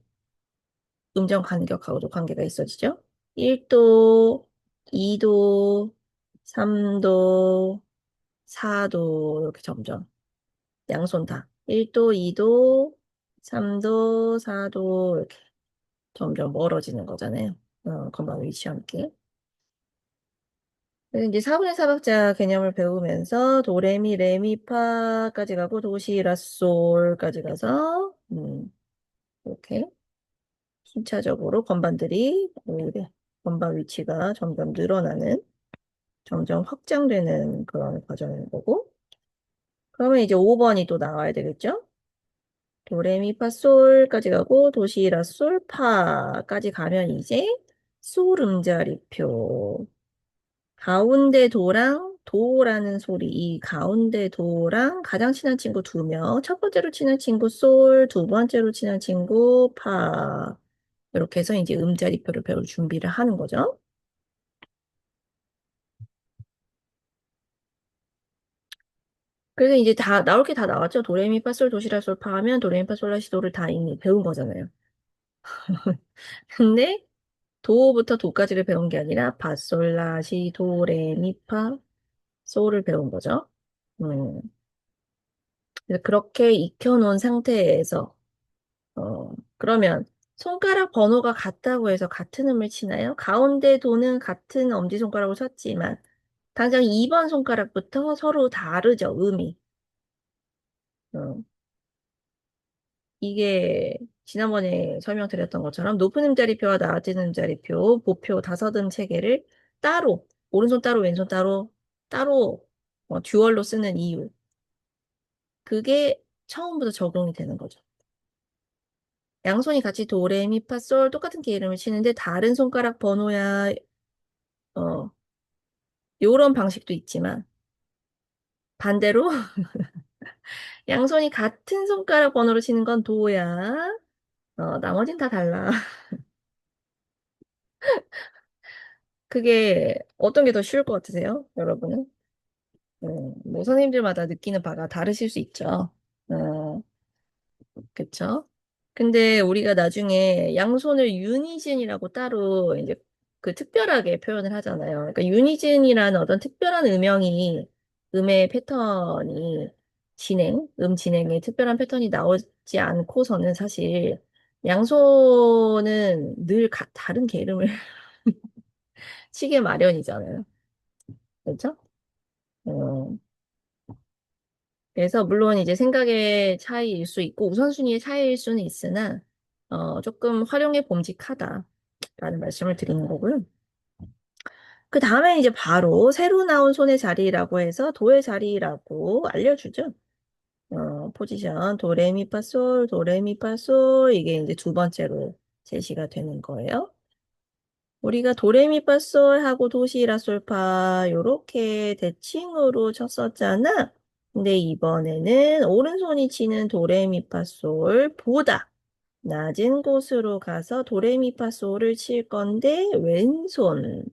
음정 간격하고도 관계가 있어지죠. 1도, 2도, 3도, 4도 이렇게 점점 양손 다 1도, 2도, 3도, 4도 이렇게 점점 멀어지는 거잖아요. 건반 위치와 함께. 그래서 이제 4분의 4박자 개념을 배우면서 도레미 레미파까지 가고 도시라솔까지 가서 이렇게 순차적으로 건반들이 오히려 건반 위치가 점점 늘어나는 점점 확장되는 그런 과정인 거고 그러면 이제 5번이 또 나와야 되겠죠? 도레미파솔까지 가고 도시라솔파까지 가면 이제 솔 음자리표. 가운데 도랑 도라는 소리, 이 가운데 도랑 가장 친한 친구 두 명. 첫 번째로 친한 친구 솔, 두 번째로 친한 친구 파. 이렇게 해서 이제 음자리표를 배울 준비를 하는 거죠. 그래서 이제 다 나올 게 다 나왔죠. 도레미파솔 도시라솔파 하면 도레미파솔라시도를 다 이미 배운 거잖아요. 근데 도부터 도까지를 배운 게 아니라 파솔라시 도레미파 솔을 배운 거죠. 음. 그래서 그렇게 익혀놓은 상태에서 그러면 손가락 번호가 같다고 해서 같은 음을 치나요? 가운데 도는 같은 엄지손가락을 쳤지만 당장 2번 손가락부터 서로 다르죠, 음이. 어, 이게 지난번에 설명드렸던 것처럼 높은 음자리표와 낮은 음자리표, 보표 다섯 음 체계를 따로, 오른손 따로, 왼손 따로, 따로 듀얼로 쓰는 이유. 그게 처음부터 적용이 되는 거죠. 양손이 같이 도, 레, 미, 파, 솔 똑같은 게 이름을 치는데 다른 손가락 번호야, 어, 요런 방식도 있지만 반대로 양손이 같은 손가락 번호로 치는 건 도야. 나머진 다 달라. 그게 어떤 게 더 쉬울 것 같으세요? 여러분은? 뭐 선생님들마다 느끼는 바가 다르실 수 있죠. 어, 그쵸? 근데 우리가 나중에 양손을 유니즌이라고 따로 이제 그 특별하게 표현을 하잖아요. 그러니까 유니즌이라는 어떤 특별한 음영이, 음의 패턴이 음 진행에 특별한 패턴이 나오지 않고서는 사실 양손은 늘 다른 게으름을 치게 마련이잖아요. 그렇죠? 어, 그래서 물론 이제 생각의 차이일 수 있고 우선순위의 차이일 수는 있으나 조금 활용해 봄직하다라는 말씀을 드리는 거고요. 그 다음에 이제 바로 새로 나온 손의 자리라고 해서 도의 자리라고 알려주죠. 포지션 도레미파솔 도레미파솔 이게 이제 두 번째로 제시가 되는 거예요. 우리가 도레미파솔 하고 도시라솔파 요렇게 대칭으로 쳤었잖아. 근데 이번에는 오른손이 치는 도레미파솔보다 낮은 곳으로 가서 도레미파솔을 칠 건데 왼손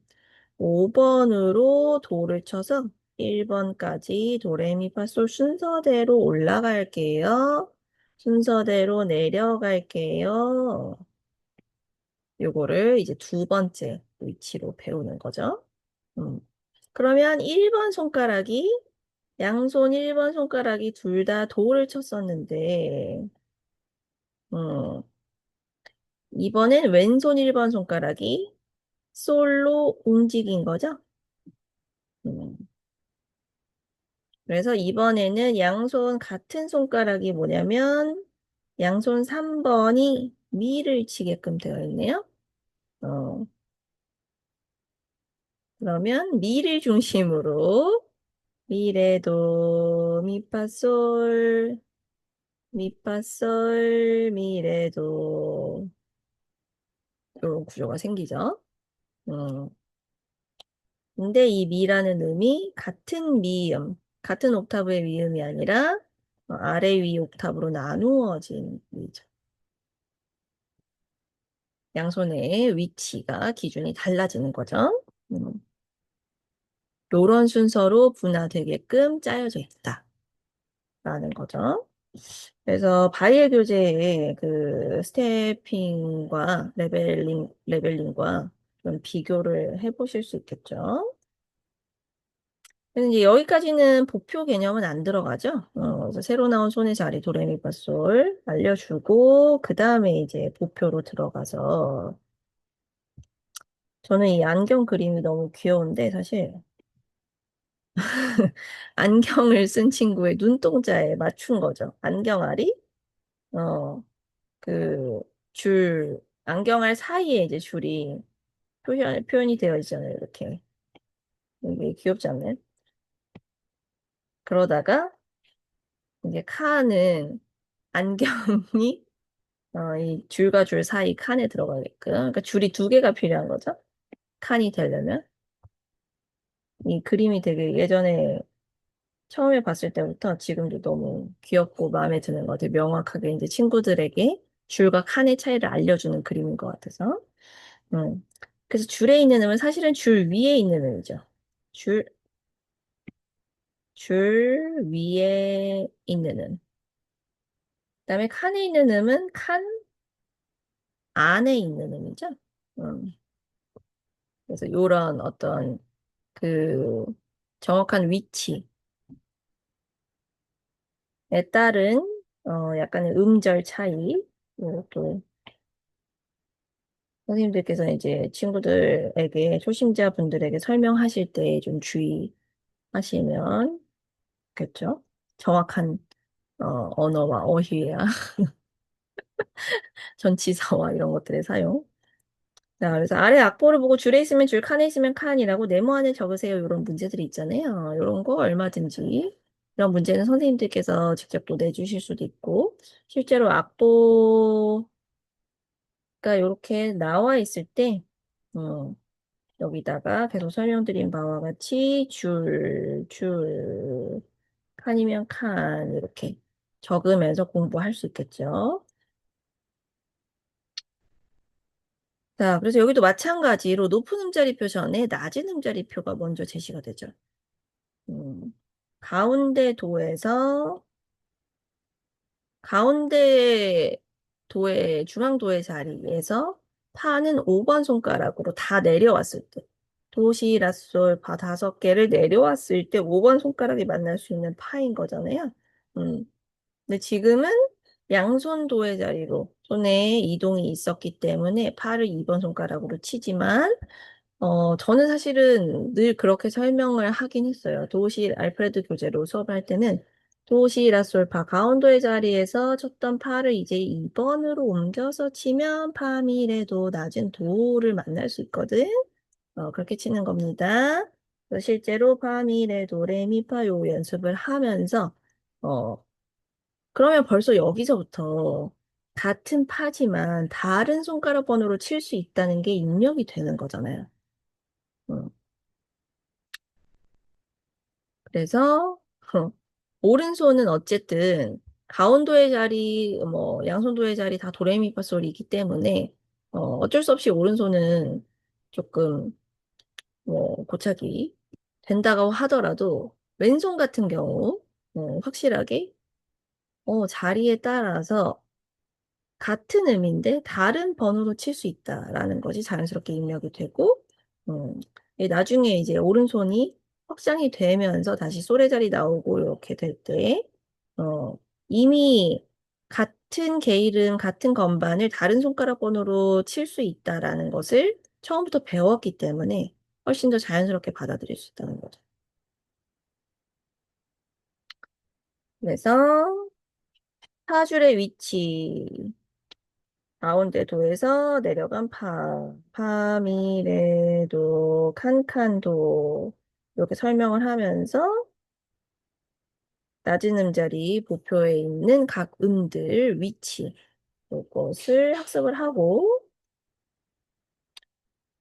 5번으로 도를 쳐서 1번까지 도레미파솔 순서대로 올라갈게요. 순서대로 내려갈게요. 요거를 이제 두 번째 위치로 배우는 거죠. 음. 그러면 1번 손가락이, 양손 1번 손가락이 둘 다 도를 쳤었는데, 음, 이번엔 왼손 1번 손가락이 솔로 움직인 거죠. 음, 그래서 이번에는 양손 같은 손가락이 뭐냐면, 양손 3번이 미를 치게끔 되어 있네요. 어, 그러면 미를 중심으로 미래도 미파솔 미파솔 미래도 이런 구조가 생기죠. 음. 근데 이 미라는 음이 같은 미음, 같은 옥타브의 미음이 아니라 아래 위 옥타브로 나누어진 미죠. 양손의 위치가 기준이 달라지는 거죠. 음. 요런 순서로 분화되게끔 짜여져 있다라는 거죠. 그래서 바이엘 교재의 그 스태핑과 레벨링과 좀 비교를 해보실 수 있겠죠. 그래서 이제 여기까지는 보표 개념은 안 들어가죠. 그래서 새로 나온 손의 자리 도레미파솔 알려주고 그 다음에 이제 보표로 들어가서 저는 이 안경 그림이 너무 귀여운데 사실 안경을 쓴 친구의 눈동자에 맞춘 거죠. 안경알이 어, 그 안경알 사이에 이제 줄이 표현이 되어 있잖아요. 이렇게. 이게 귀엽지 않나요? 그러다가 이제 칸은 안경이 이 줄과 줄 사이 칸에 들어가게끔. 그러니까 줄이 두 개가 필요한 거죠. 칸이 되려면. 이 그림이 되게 예전에 처음에 봤을 때부터 지금도 너무 귀엽고 마음에 드는 것 같아요. 명확하게 이제 친구들에게 줄과 칸의 차이를 알려주는 그림인 것 같아서. 음. 그래서 줄에 있는 음은 사실은 줄 위에 있는 음이죠. 줄, 줄 위에 있는 음. 그다음에 칸에 있는 음은 칸 안에 있는 음이죠. 음. 그래서 이런 어떤 그 정확한 위치에 따른 약간의 음절 차이, 또 선생님들께서 이제 친구들에게 초심자분들에게 설명하실 때 좀 주의하시면 좋겠죠. 정확한 언어와 어휘야 전치사와 이런 것들의 사용. 자, 그래서 아래 악보를 보고 줄에 있으면 줄, 칸에 있으면 칸이라고 네모안에 적으세요. 이런 문제들이 있잖아요. 이런 거 얼마든지. 이런 문제는 선생님들께서 직접 또 내주실 수도 있고, 실제로 악보가 이렇게 나와 있을 때, 어, 여기다가 계속 설명드린 바와 같이 칸이면 칸, 이렇게 적으면서 공부할 수 있겠죠. 자, 그래서 여기도 마찬가지로 높은 음자리표 전에 낮은 음자리표가 먼저 제시가 되죠. 음, 가운데 도에서 가운데 도의 중앙도의 자리에서 파는 5번 손가락으로 다 내려왔을 때 도시 라솔 파 다섯 개를 내려왔을 때 5번 손가락이 만날 수 있는 파인 거잖아요. 음. 근데 지금은 양손 도의 자리로 손에 이동이 있었기 때문에 파를 2번 손가락으로 치지만 저는 사실은 늘 그렇게 설명을 하긴 했어요. 도시 알프레드 교재로 수업할 때는 도시 라솔파 가운데의 자리에서 쳤던 파를 이제 2번으로 옮겨서 치면 파미레도 낮은 도를 만날 수 있거든. 그렇게 치는 겁니다. 그래서 실제로 파미레도 레미파 요 연습을 하면서 어, 그러면 벌써 여기서부터 같은 파지만 다른 손가락 번호로 칠 수 있다는 게 입력이 되는 거잖아요. 음. 그래서 오른손은 어쨌든 가운도의 자리, 뭐 양손도의 자리 다 도레미파솔이기 때문에 어쩔 수 없이 오른손은 조금 뭐 고착이 된다고 하더라도 왼손 같은 경우 확실하게 자리에 따라서 같은 음인데 다른 번호로 칠 수 있다라는 것이 자연스럽게 입력이 되고, 나중에 이제 오른손이 확장이 되면서 다시 솔의 자리 나오고 이렇게 될 때, 어, 이미 같은 게이름, 같은 건반을 다른 손가락 번호로 칠 수 있다라는 것을 처음부터 배웠기 때문에 훨씬 더 자연스럽게 받아들일 수 있다는 거죠. 그래서 파줄의 위치. 가운데 도에서 내려간 파미레도, 칸칸도 이렇게 설명을 하면서 낮은 음자리 보표에 있는 각 음들 위치 이것을 학습을 하고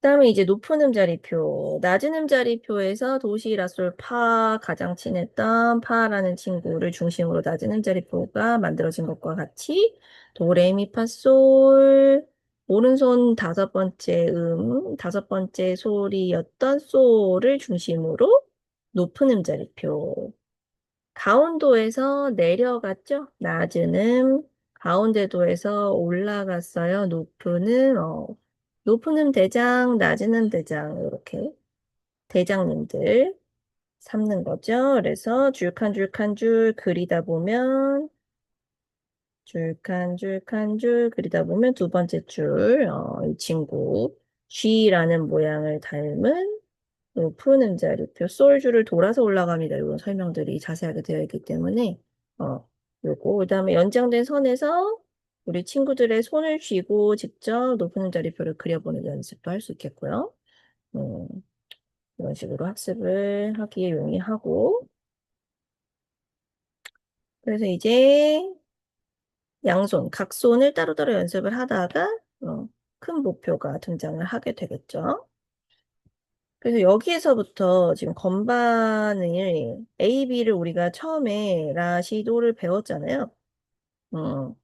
그다음에 이제 높은 음자리표, 낮은 음자리표에서 도시 라솔 파 가장 친했던 파라는 친구를 중심으로 낮은 음자리표가 만들어진 것과 같이 도레미파솔 오른손 다섯 번째 소리였던 솔을 중심으로 높은 음자리표 가운도에서 내려갔죠. 낮은 가운데도에서 올라갔어요. 높은 대장, 낮은 대장, 이렇게 대장님들 삼는 거죠. 그래서 줄칸 줄칸 줄 그리다 보면 줄칸 줄칸 줄 그리다 보면 두 번째 줄, 이 친구 G라는 모양을 닮은 푸른 음자리표 솔줄을 돌아서 올라갑니다. 이런 설명들이 자세하게 되어 있기 때문에 요거 그다음에 연장된 선에서 우리 친구들의 손을 쥐고 직접 높은 음자리표를 그려보는 연습도 할 수 있겠고요. 음, 이런 식으로 학습을 하기에 용이하고 그래서 이제 양손, 각 손을 따로따로 연습을 하다가 큰 목표가 등장을 하게 되겠죠. 그래서 여기에서부터 지금 건반을 A, B를 우리가 처음에 라시도를 배웠잖아요. 음.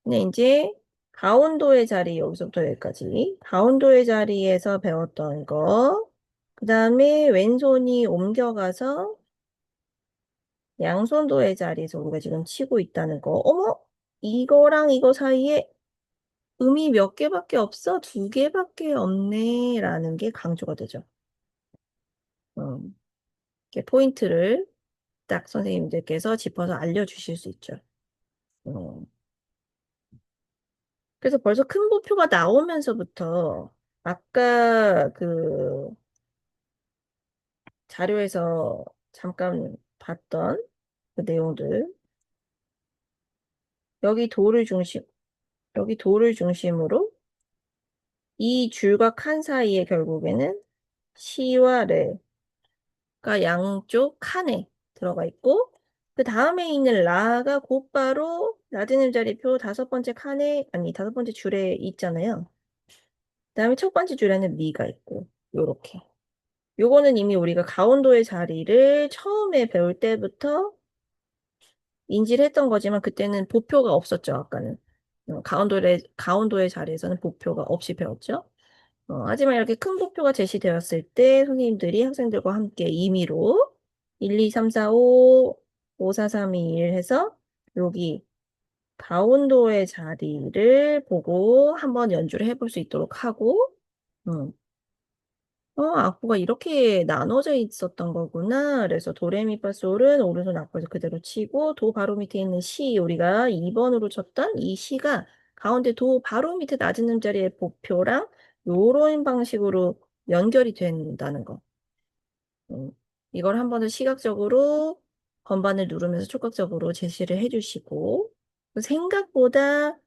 근데 이제 가운도의 자리 여기서부터 여기까지 가운도의 자리에서 배웠던 거, 그 다음에 왼손이 옮겨가서 양손도의 자리에서 우리가 지금 치고 있다는 거. 어머, 이거랑 이거 사이에 음이 몇 개밖에 없어? 두 개밖에 없네. 라는 게 강조가 되죠. 음, 이렇게 포인트를 딱 선생님들께서 짚어서 알려주실 수 있죠. 음, 그래서 벌써 큰 부표가 나오면서부터 아까 그 자료에서 잠깐 봤던 그 내용들, 여기 도를 중심, 여기 도를 중심으로 이 줄과 칸 사이에 결국에는 시와 레가 양쪽 칸에 들어가 있고, 그 다음에 있는 라가 곧바로 낮은 음자리표 다섯 번째 칸에, 아니, 다섯 번째 줄에 있잖아요. 그 다음에 첫 번째 줄에는 미가 있고, 요렇게. 요거는 이미 우리가 가운도의 자리를 처음에 배울 때부터 인지를 했던 거지만 그때는 보표가 없었죠, 아까는. 가운도의 자리에서는 보표가 없이 배웠죠. 하지만 이렇게 큰 보표가 제시되었을 때 선생님들이 학생들과 함께 임의로 1, 2, 3, 4, 5, 5, 4, 3, 2, 1 해서 여기 가운도의 자리를 보고 한번 연주를 해볼 수 있도록 하고, 음, 악보가 이렇게 나눠져 있었던 거구나. 그래서 도레미파솔은 오른손 악보에서 그대로 치고 도 바로 밑에 있는 시 우리가 2번으로 쳤던 이 시가 가운데 도 바로 밑에 낮은 음자리의 보표랑 요런 방식으로 연결이 된다는 거. 음, 이걸 한 번은 시각적으로 건반을 누르면서 촉각적으로 제시를 해주시고 생각보다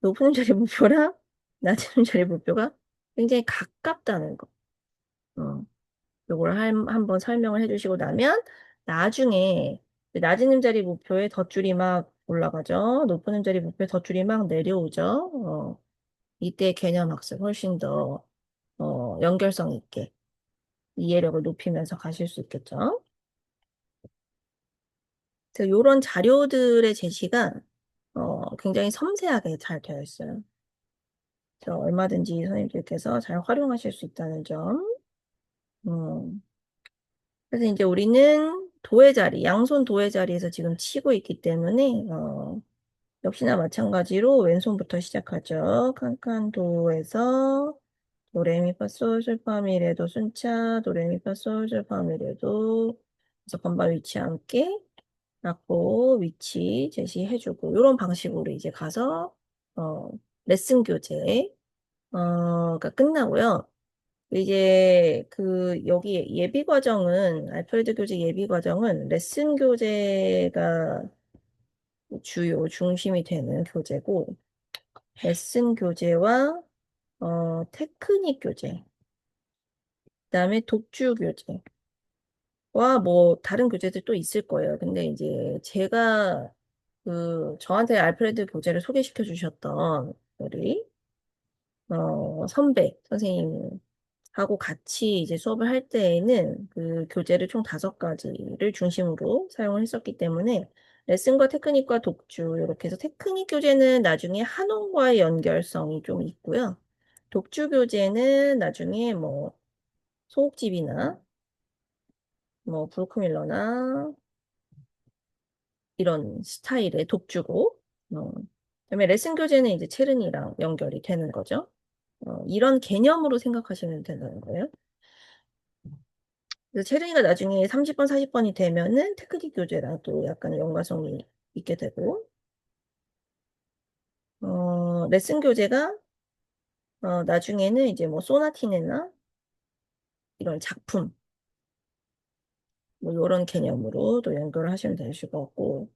높은 음자리 보표랑 낮은 음자리 보표가 굉장히 가깝다는 거. 어. 요걸 한번 설명을 해주시고 나면 나중에 낮은 음자리 목표에 덧줄이 막 올라가죠. 높은 음자리 목표에 덧줄이 막 내려오죠. 이때 개념 학습 훨씬 더 연결성 있게 이해력을 높이면서 가실 수 있겠죠. 그래서 이런 자료들의 제시가 굉장히 섬세하게 잘 되어 있어요. 그래서 얼마든지 선생님들께서 잘 활용하실 수 있다는 점. 음. 그래서 이제 우리는 도의 자리, 양손 도의 자리에서 지금 치고 있기 때문에, 역시나 마찬가지로 왼손부터 시작하죠. 칸칸도에서 도레미파솔솔파미레도 순차, 도레미파솔솔파미레도. 그래서 건반 위치 함께 악보 위치 제시해주고, 이런 방식으로 이제 가서, 어, 레슨 교재, 가 끝나고요. 이제 여기 예비 과정은 알프레드 교재 예비 과정은 레슨 교재가 주요 중심이 되는 교재고 레슨 교재와 테크닉 교재 그다음에 독주 교재와 뭐 다른 교재들 또 있을 거예요. 근데 이제 제가 저한테 알프레드 교재를 소개시켜 주셨던 우리 선배 선생님하고 같이 이제 수업을 할 때에는 그 교재를 총 다섯 가지를 중심으로 사용을 했었기 때문에 레슨과 테크닉과 독주 이렇게 해서 테크닉 교재는 나중에 한원과의 연결성이 좀 있고요. 독주 교재는 나중에 뭐 소옥집이나 뭐 브루크밀러나 이런 스타일의 독주고 그다음에 레슨 교재는 이제 체르니랑 연결이 되는 거죠. 이런 개념으로 생각하시면 된다는 거예요. 그래서 체르니가 나중에 30번, 40번이 되면은 테크닉 교재랑 또 약간 연관성이 있게 되고, 레슨 교재가, 나중에는 이제 뭐 소나티네나 이런 작품, 뭐 이런 개념으로 또 연결을 하시면 되실 것 같고,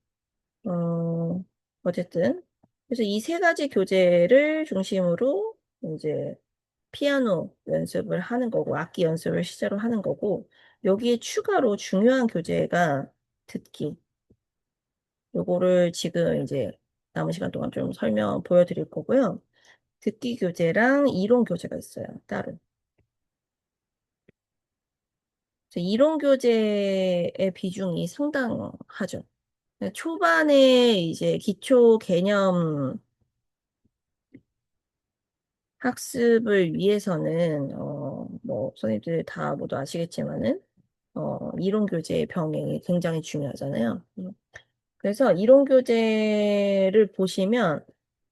어, 어쨌든. 그래서 이 세 가지 교재를 중심으로 이제 피아노 연습을 하는 거고, 악기 연습을 실제로 하는 거고, 여기에 추가로 중요한 교재가 듣기. 요거를 지금 이제 남은 시간 동안 좀 설명 보여드릴 거고요. 듣기 교재랑 이론 교재가 있어요. 따로. 그래서 이론 교재의 비중이 상당하죠. 초반에 이제 기초 개념 학습을 위해서는, 뭐, 선생님들 다 모두 아시겠지만은, 이론 교재의 병행이 굉장히 중요하잖아요. 그래서 이론 교재를 보시면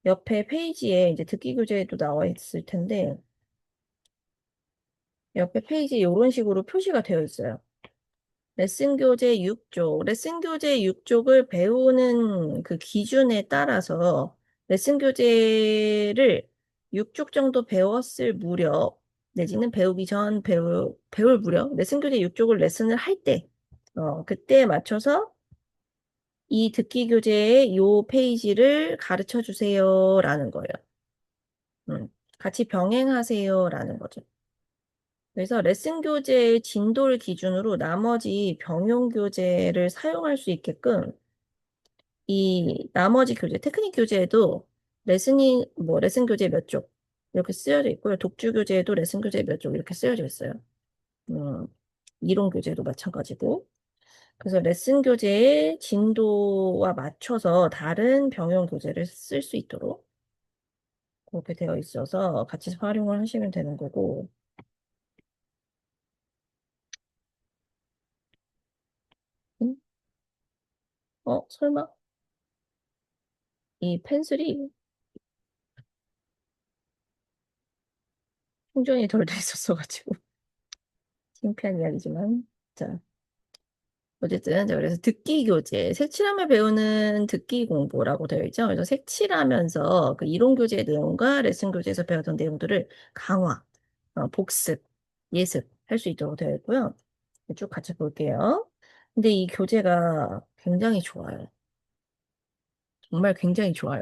옆에 페이지에 이제 듣기 교재도 나와 있을 텐데, 옆에 페이지에 이런 식으로 표시가 되어 있어요. 레슨 교재 6쪽. 레슨 교재 6쪽을 배우는 그 기준에 따라서 레슨 교재를 6쪽 정도 배웠을 무렵, 내지는 배우기 전 배울 무렵, 레슨 교재 6쪽을 레슨을 할 때, 그때에 맞춰서 이 듣기 교재의 요 페이지를 가르쳐 주세요라는 거예요. 음, 같이 병행하세요라는 거죠. 그래서 레슨 교재의 진도를 기준으로 나머지 병용 교재를 사용할 수 있게끔 이 나머지 교재, 테크닉 교재에도 레슨 교재 몇 쪽 이렇게 쓰여져 있고요. 독주 교재에도 레슨 교재 몇 쪽 이렇게 쓰여져 있어요. 음, 이론 교재도 마찬가지고. 그래서 레슨 교재의 진도와 맞춰서 다른 병용 교재를 쓸 수 있도록 그렇게 되어 있어서 같이 활용을 하시면 되는 거고. 음? 설마? 이 펜슬이 충전이 덜 돼 있었어가지고 창피한 이야기지만 자 어쨌든 자 그래서 듣기 교재 색칠함을 배우는 듣기 공부라고 되어 있죠. 그래서 색칠하면서 그 이론 교재 내용과 레슨 교재에서 배웠던 내용들을 강화, 복습, 예습 할 수 있도록 되어 있고요. 쭉 같이 볼게요. 근데 이 교재가 굉장히 좋아요. 정말 굉장히 좋아요.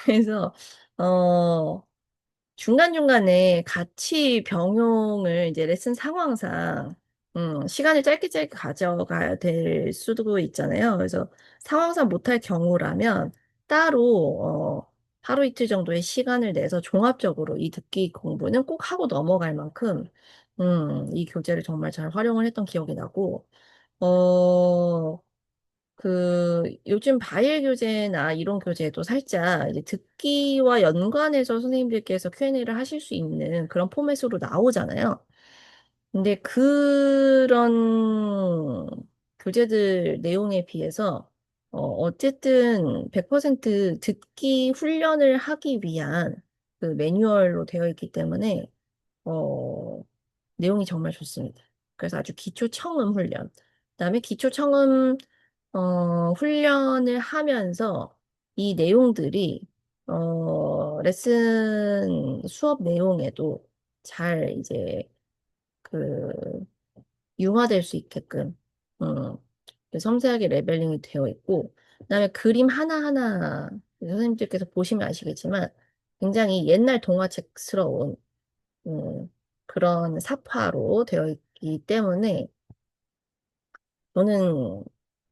그래서 어 중간중간에 같이 병용을 이제 레슨 상황상, 시간을 짧게 짧게 가져가야 될 수도 있잖아요. 그래서 상황상 못할 경우라면 따로, 하루 이틀 정도의 시간을 내서 종합적으로 이 듣기 공부는 꼭 하고 넘어갈 만큼, 이 교재를 정말 잘 활용을 했던 기억이 나고, 어, 요즘 바이엘 교재나 이론 교재도 살짝 이제 듣기와 연관해서 선생님들께서 Q&A를 하실 수 있는 그런 포맷으로 나오잖아요. 근데 그런 교재들 내용에 비해서, 어쨌든 100% 듣기 훈련을 하기 위한 그 매뉴얼로 되어 있기 때문에, 어, 내용이 정말 좋습니다. 그래서 아주 기초 청음 훈련. 그다음에 기초 청음 훈련을 하면서 이 내용들이 레슨 수업 내용에도 잘 이제 그 융화될 수 있게끔 음, 섬세하게 레벨링이 되어 있고 그다음에 그림 하나하나 선생님들께서 보시면 아시겠지만 굉장히 옛날 동화책스러운 그런 사파로 되어 있기 때문에 저는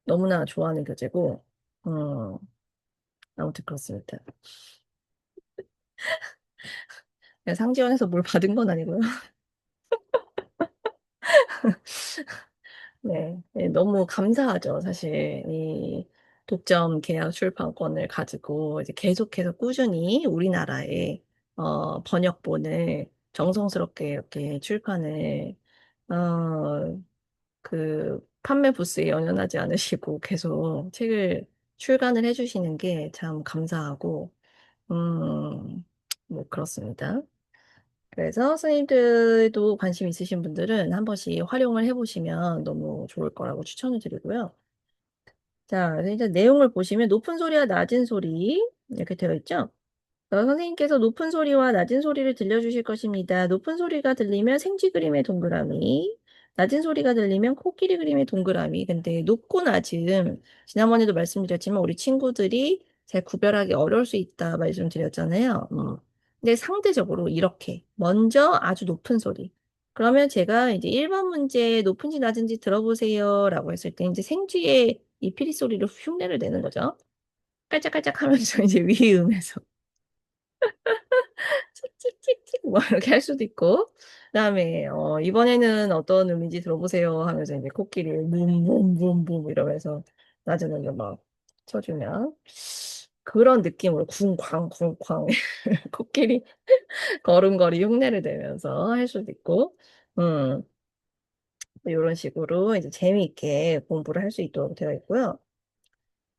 너무나 좋아하는 교재고 음, 아무튼 그렇습니다. 그냥 상지원에서 뭘 받은 건 아니고요. 네, 네, 너무 감사하죠, 사실. 이 독점 계약 출판권을 가지고 이제 계속해서 꾸준히 우리나라의 번역본을 정성스럽게 이렇게 출판을 판매 부스에 연연하지 않으시고 계속 책을 출간을 해주시는 게 참 감사하고 음, 뭐 그렇습니다. 그래서 선생님들도 관심 있으신 분들은 한 번씩 활용을 해보시면 너무 좋을 거라고 추천을 드리고요. 자, 그래서 이제 내용을 보시면 높은 소리와 낮은 소리 이렇게 되어 있죠. 선생님께서 높은 소리와 낮은 소리를 들려주실 것입니다. 높은 소리가 들리면 생쥐 그림의 동그라미, 낮은 소리가 들리면 코끼리 그림의 동그라미. 근데 높고 낮음, 지난번에도 말씀드렸지만 우리 친구들이 잘 구별하기 어려울 수 있다 말씀드렸잖아요. 근데 상대적으로 이렇게 먼저 아주 높은 소리, 그러면 제가 이제 1번 문제 높은지 낮은지 들어보세요 라고 했을 때 이제 생쥐의 이 피리 소리로 흉내를 내는 거죠. 깔짝깔짝 하면서 이제 위음에서 찍찍찍찍 뭐 이렇게 할 수도 있고 그다음에 이번에는 어떤 음인지 들어보세요 하면서 이제 코끼리를 붐붐붐붐 이러면서 낮은 음을 막 쳐주면 그런 느낌으로 쿵쾅 쿵쾅 코끼리 걸음걸이 흉내를 내면서 할 수도 있고 이런 식으로 이제 재미있게 공부를 할 수 있도록 되어 있고요.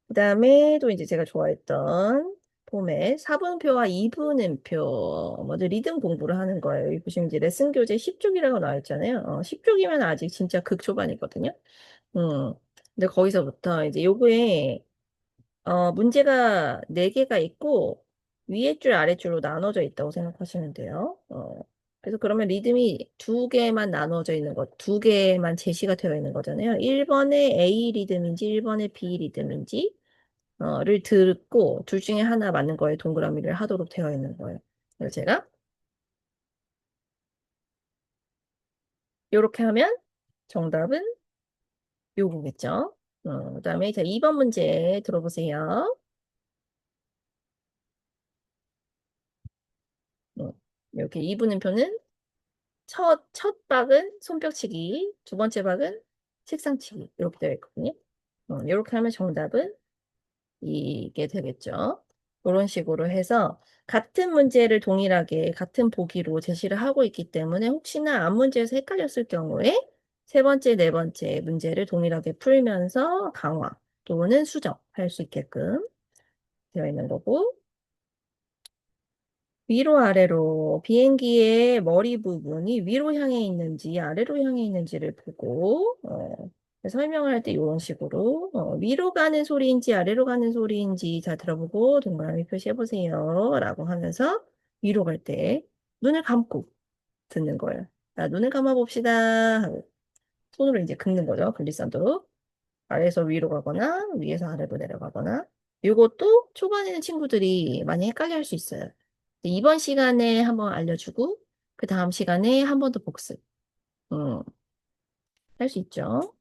그다음에 또 이제 제가 좋아했던 포맷 4분표와 2분음표 먼저 리듬 공부를 하는 거예요. 여기 보시면 이제 레슨 교재 10쪽이라고 나와 있잖아요. 10쪽이면 아직 진짜 극초반이거든요. 음. 근데 거기서부터 이제 요거에 문제가 4개가 있고 위에 줄 아랫줄로 나눠져 있다고 생각하시면 돼요. 그래서 그러면 리듬이 2개만 나눠져 있는 것, 2개만 제시가 되어 있는 거잖아요. 1번의 A 리듬인지 1번의 B 리듬인지 를 듣고 둘 중에 하나 맞는 거에 동그라미를 하도록 되어 있는 거예요. 그래서 제가 이렇게 하면 정답은 요거겠죠. 그다음에 자 2번 문제 들어보세요. 어, 이렇게 2분음표는 첫 박은 손뼉치기, 두 번째 박은 책상치기 이렇게 되어 있거든요. 이렇게 하면 정답은 이게 되겠죠. 그런 식으로 해서 같은 문제를 동일하게 같은 보기로 제시를 하고 있기 때문에 혹시나 앞 문제에서 헷갈렸을 경우에 세 번째, 네 번째 문제를 동일하게 풀면서 강화 또는 수정할 수 있게끔 되어 있는 거고 위로 아래로 비행기의 머리 부분이 위로 향해 있는지 아래로 향해 있는지를 보고 설명을 할 때 이런 식으로 위로 가는 소리인지 아래로 가는 소리인지 다 들어보고 동그라미 표시해 보세요 라고 하면서 위로 갈 때 눈을 감고 듣는 거예요. 자, 눈을 감아 봅시다 하고 손으로 이제 긁는 거죠. 글리산드로. 아래에서 위로 가거나 위에서 아래로 내려가거나 이것도 초반에는 친구들이 많이 헷갈려 할 수 있어요. 이번 시간에 한번 알려주고 그 다음 시간에 한 번 더 복습 할 수 있죠.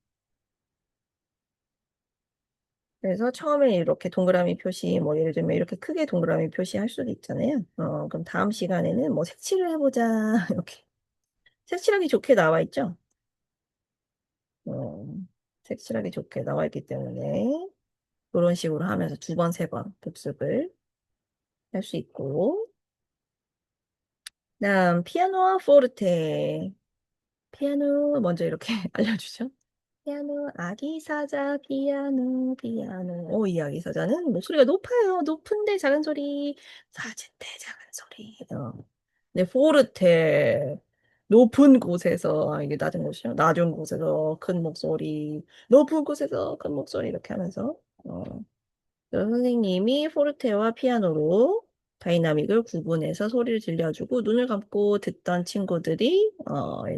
그래서 처음에 이렇게 동그라미 표시 뭐 예를 들면 이렇게 크게 동그라미 표시할 수도 있잖아요. 그럼 다음 시간에는 뭐 색칠을 해보자 이렇게 색칠하기 좋게 나와 있죠. 어, 색칠하기 좋게 나와 있기 때문에 그런 식으로 하면서 두 번, 세 번 복습을 할 수 있고 다음 피아노와 포르테 피아노 먼저 이렇게 알려주죠. 피아노 아기 사자 피아노 피아노 이 아기 사자는 목소리가 높아요. 높은데 작은 소리 사진대 작은 소리 네 포르테 높은 곳에서 이게 낮은 곳이요. 낮은 곳에서 큰 목소리 높은 곳에서 큰 목소리 이렇게 하면서 어, 선생님이 포르테와 피아노로 다이나믹을 구분해서 소리를 들려주고 눈을 감고 듣던 친구들이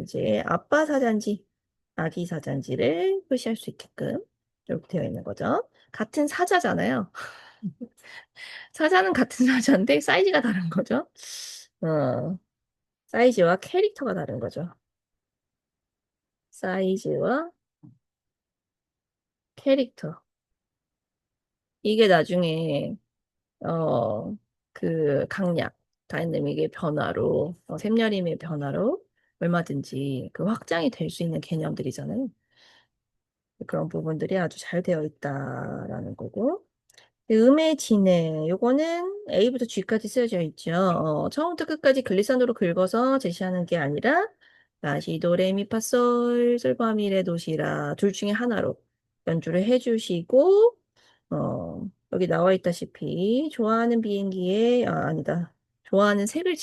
이제 아빠 사자인지 아기 사자인지를 표시할 수 있게끔 이렇게 되어 있는 거죠. 같은 사자잖아요. 사자는 같은 사자인데 사이즈가 다른 거죠. 어, 사이즈와 캐릭터가 다른 거죠. 사이즈와 캐릭터. 이게 나중에 그 강약, 다이내믹의 변화로, 샘여림의 변화로 얼마든지 그 확장이 될 수 있는 개념들이잖아요. 그런 부분들이 아주 잘 되어 있다라는 거고. 음의 진해, 요거는 A부터 G까지 쓰여져 있죠. 처음부터 끝까지 글리산으로 긁어서 제시하는 게 아니라 라시, 도, 레, 미, 파, 솔, 솔파미레, 도시라 둘 중에 하나로 연주를 해주시고 여기 나와 있다시피 좋아하는 비행기에 아니다. 좋아하는 색을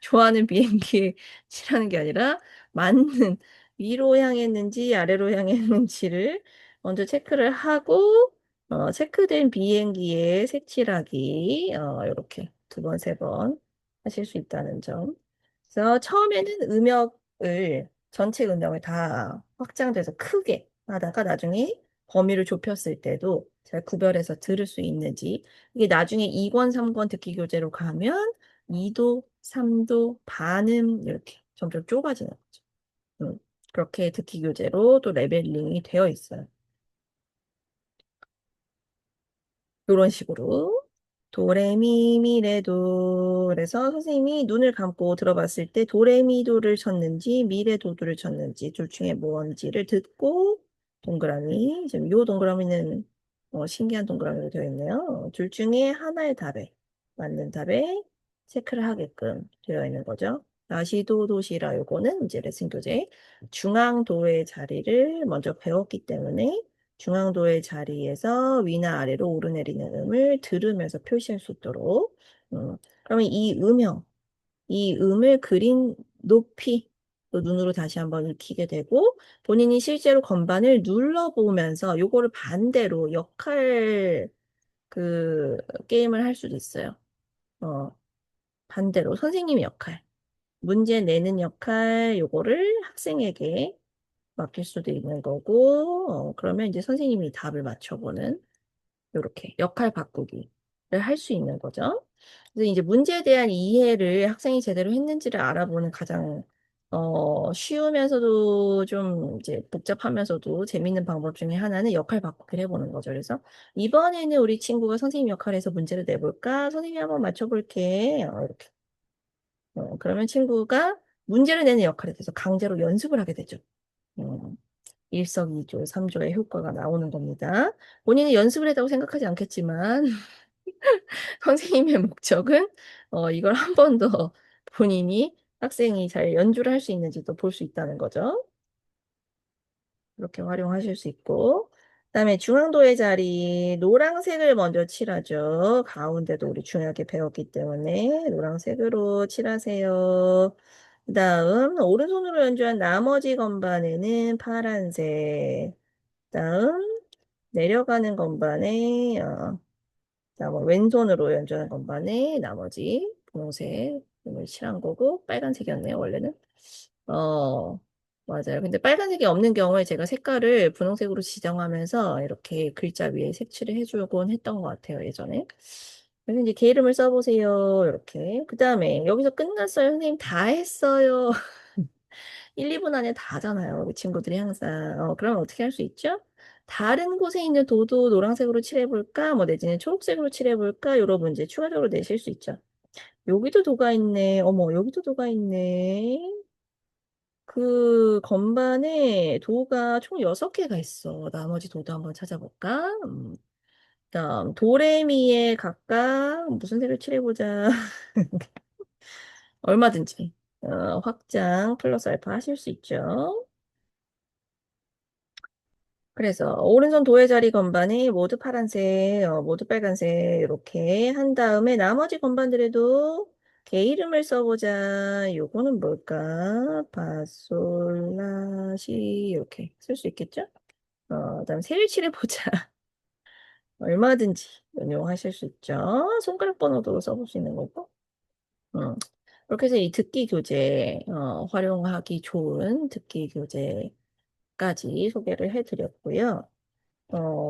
좋아하는 비행기에 칠하는 게 아니라 맞는 위로 향했는지 아래로 향했는지를 먼저 체크를 하고 체크된 비행기에 색칠하기 이렇게 두 번, 세 번 하실 수 있다는 점. 그래서 처음에는 음역을 전체 음역을 다 확장돼서 크게 하다가 나중에 범위를 좁혔을 때도 잘 구별해서 들을 수 있는지 이게 나중에 2권, 3권 듣기 교재로 가면 2도, 3도, 반음 이렇게 점점 좁아지는 거죠. 음, 그렇게 듣기 교재로 또 레벨링이 되어 있어요. 이런 식으로 도레미미레도 그래서 선생님이 눈을 감고 들어봤을 때 도레미도를 쳤는지 미레도도를 쳤는지 둘 중에 뭔지를 듣고 동그라미 지금 요 동그라미는 신기한 동그라미로 되어 있네요. 둘 중에 하나의 답에 맞는 답에 체크를 하게끔 되어 있는 거죠. 다시도 도시라 요거는 이제 레슨 교재 중앙도의 자리를 먼저 배웠기 때문에 중앙도의 자리에서 위나 아래로 오르내리는 음을 들으면서 표시할 수 있도록. 그러면 이 음을 그린 높이 또 눈으로 다시 한번 익히게 되고 본인이 실제로 건반을 눌러보면서 요거를 반대로 역할 그 게임을 할 수도 있어요. 어, 반대로 선생님 역할, 문제 내는 역할 요거를 학생에게 맡길 수도 있는 거고 그러면 이제 선생님이 답을 맞춰보는 이렇게 역할 바꾸기를 할 수 있는 거죠. 그래서 이제 문제에 대한 이해를 학생이 제대로 했는지를 알아보는 가장 쉬우면서도 좀 이제 복잡하면서도 재밌는 방법 중에 하나는 역할 바꾸기를 해보는 거죠. 그래서 이번에는 우리 친구가 선생님 역할에서 문제를 내볼까? 선생님이 한번 맞춰볼게. 이렇게. 그러면 친구가 문제를 내는 역할에 대해서 강제로 연습을 하게 되죠. 음, 일석이조, 삼조의 효과가 나오는 겁니다. 본인이 연습을 했다고 생각하지 않겠지만, 선생님의 목적은 이걸 한 번 더 본인이 학생이 잘 연주를 할 수 있는지도 볼 수 있다는 거죠. 이렇게 활용하실 수 있고, 그다음에 중앙도의 자리, 노란색을 먼저 칠하죠. 가운데도 우리 중요하게 배웠기 때문에 노란색으로 칠하세요. 그다음 오른손으로 연주한 나머지 건반에는 파란색. 다음 내려가는 건반에 다음 왼손으로 연주하는 건반에 나머지 분홍색을 칠한 거고 빨간색이었네요 원래는. 어 맞아요. 근데 빨간색이 없는 경우에 제가 색깔을 분홍색으로 지정하면서 이렇게 글자 위에 색칠을 해주곤 했던 것 같아요 예전에. 그래서 이제 개 이름을 써보세요 이렇게. 그 다음에 여기서 끝났어요 선생님 다 했어요. 1, 2분 안에 다 하잖아요. 우리 친구들이 항상. 그러면 어떻게 할 수 있죠? 다른 곳에 있는 도도 노란색으로 칠해볼까? 뭐 내지는 초록색으로 칠해볼까? 이런 문제 추가적으로 내실 수 있죠. 여기도 도가 있네. 어머, 여기도 도가 있네. 그 건반에 도가 총 6개가 있어. 나머지 도도 한번 찾아볼까? 다음 도레미에 각각 무슨 색을 칠해보자. 얼마든지 확장 플러스 알파 하실 수 있죠. 그래서 오른손 도의 자리 건반이 모두 파란색, 모두 빨간색 이렇게 한 다음에 나머지 건반들에도 개 이름을 써보자. 요거는 뭘까? 파솔라시 이렇게 쓸 수 있겠죠? 그다음 새를 칠해보자. 얼마든지 응용하실 수 있죠. 손가락 번호도 써볼 수 있는 거고. 음. 그렇게 해서 이 듣기 교재 활용하기 좋은 듣기 교재까지 소개를 해드렸고요.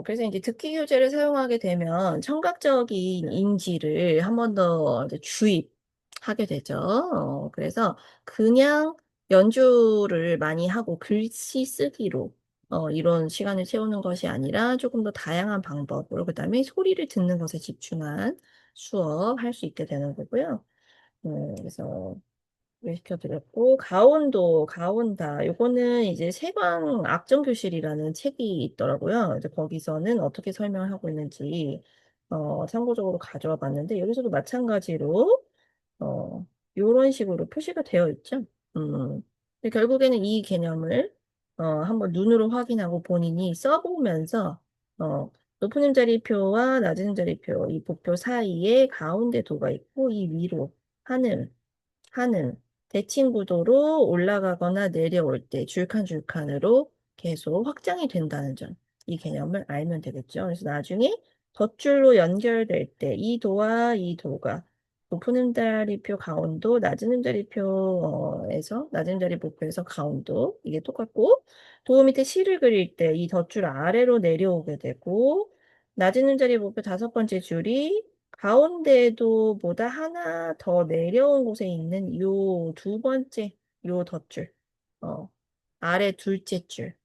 그래서 이제 듣기 교재를 사용하게 되면 청각적인 인지를 한 번 더 주입하게 되죠. 그래서 그냥 연주를 많이 하고 글씨 쓰기로 이런 시간을 채우는 것이 아니라 조금 더 다양한 방법으로 그다음에 소리를 듣는 것에 집중한 수업 할 수 있게 되는 거고요. 그래서 시켜드렸고 가온다 요거는 이제 세광 악정교실이라는 책이 있더라고요. 이제 거기서는 어떻게 설명을 하고 있는지 참고적으로 가져와 봤는데 여기서도 마찬가지로 요런 식으로 표시가 되어 있죠. 근데 결국에는 이 개념을 한번 눈으로 확인하고 본인이 써보면서 어, 높은 음자리표와 낮은 음자리표 이 보표 사이에 가운데 도가 있고 이 위로 하는 대칭 구도로 올라가거나 내려올 때 줄칸줄칸으로 계속 확장이 된다는 점, 이 개념을 알면 되겠죠. 그래서 나중에 덧줄로 연결될 때 이 도와 이 도가 높은 음자리표 가운도, 낮은 음자리표에서 낮은 음자리 목표에서 가운도 이게 똑같고 도 밑에 실을 그릴 때 이 덧줄 아래로 내려오게 되고 낮은 음자리 목표 5번째 줄이 가운데도 보다 하나 더 내려온 곳에 있는 요 두 번째 요 덧줄. 어, 아래 둘째 줄.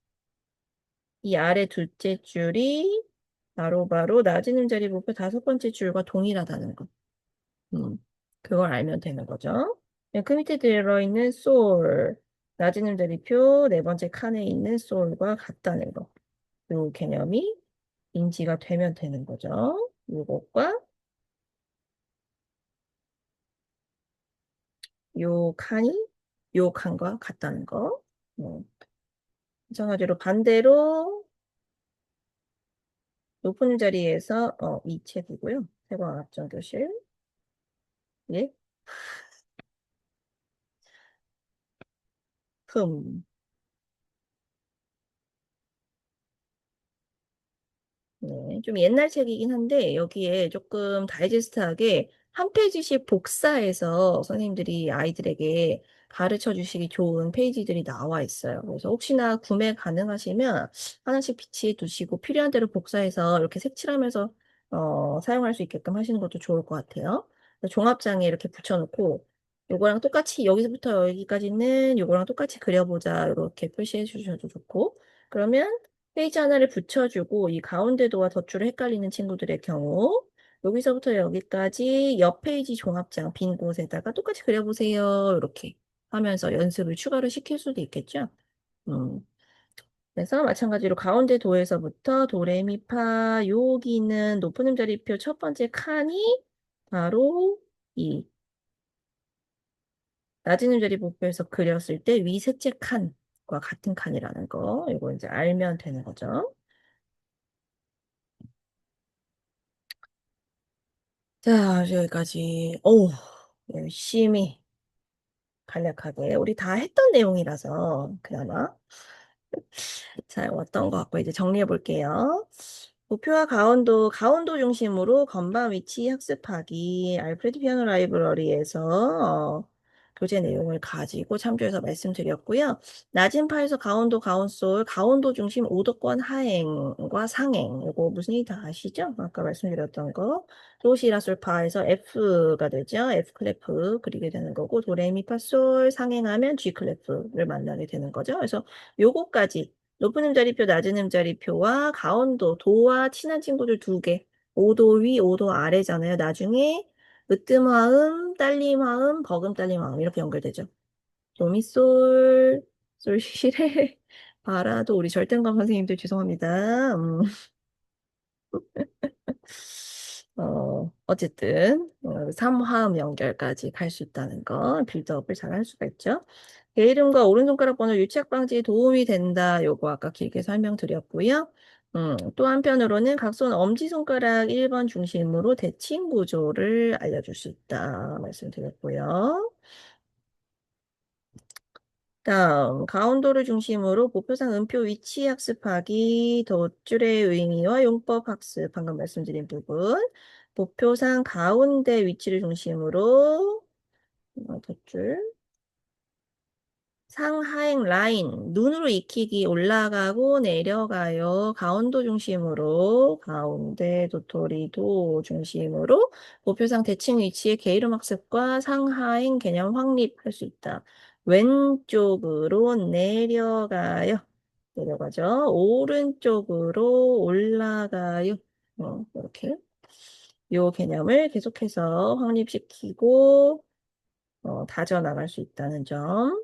이 아래 둘째 줄이 바로바로 낮은 음자리 목표 다섯 번째 줄과 동일하다는 거. 음, 그걸 알면 되는 거죠. 그 밑에 들어있는 솔, 낮은 음자리표 네 번째 칸에 있는 솔과 같다는 거. 요 개념이 인지가 되면 되는 거죠. 요것과 요 칸이 요 칸과 같다는 거. 마찬가지로 반대로 높은 자리에서 이 책이고요. 세관 앞전교실. 예. 흠. 네, 좀 옛날 책이긴 한데 여기에 조금 다이제스트하게 한 페이지씩 복사해서 선생님들이 아이들에게 가르쳐 주시기 좋은 페이지들이 나와 있어요. 그래서 혹시나 구매 가능하시면 하나씩 비치해 두시고 필요한 대로 복사해서 이렇게 색칠하면서 사용할 수 있게끔 하시는 것도 좋을 것 같아요. 그래서 종합장에 이렇게 붙여놓고 요거랑 똑같이 여기서부터 여기까지는 요거랑 똑같이 그려보자 이렇게 표시해 주셔도 좋고 그러면 페이지 하나를 붙여주고 이 가운데도와 덧줄을 헷갈리는 친구들의 경우 여기서부터 여기까지 옆 페이지 종합장 빈 곳에다가 똑같이 그려보세요. 이렇게 하면서 연습을 추가로 시킬 수도 있겠죠. 음. 그래서 마찬가지로 가운데 도에서부터 도레미파 여기는 높은 음자리표 첫 번째 칸이 바로 이 낮은 음자리 목표에서 그렸을 때 위 셋째 칸과 같은 칸이라는 거 이거 이제 알면 되는 거죠. 자, 여기까지. 열심히 간략하게. 우리 다 했던 내용이라서, 그나마. 잘 왔던 것 같고, 이제 정리해 볼게요. 목표와 강원도 중심으로 건반 위치 학습하기, 알프레드 피아노 라이브러리에서 교재 내용을 가지고 참조해서 말씀드렸고요. 낮은 파에서 가운솔, 강원도 중심 오도권 하행과 상행, 이거 무슨 얘기 다 아시죠? 아까 말씀드렸던 거. 도시라솔파에서 F가 되죠. F 클래프 그리게 되는 거고, 도레미파솔 상행하면 G 클래프를 만나게 되는 거죠. 그래서 요거까지 높은 음자리표, 낮은 음자리표와 가운도, 도와 친한 친구들 두 개. 5도 위, 5도 아래잖아요. 나중에 으뜸화음, 딸림화음, 버금 딸림화음 이렇게 연결되죠. 도미솔, 솔시레, 바라도 우리 절대음감 선생님들 죄송합니다. 어쨌든 3화음 연결까지 갈 수 있다는 거 빌드업을 잘 할 수가 있죠. 개 이름과 오른손가락 번호 유착 방지에 도움이 된다. 요거 아까 길게 설명드렸고요. 또 한편으로는 각손 엄지손가락 1번 중심으로 대칭 구조를 알려줄 수 있다. 말씀드렸고요. 다음, 가운도를 중심으로 보표상 음표 위치 학습하기, 덧줄의 의미와 용법 학습, 방금 말씀드린 부분. 보표상 가운데 위치를 중심으로, 덧줄, 상하행 라인, 눈으로 익히기 올라가고 내려가요. 가운도 중심으로, 가운데 도토리도 중심으로, 보표상 대칭 위치의 게으름 학습과 상하행 개념 확립할 수 있다. 왼쪽으로 내려가요. 내려가죠. 오른쪽으로 올라가요. 이렇게. 요 개념을 계속해서 확립시키고, 다져나갈 수 있다는 점.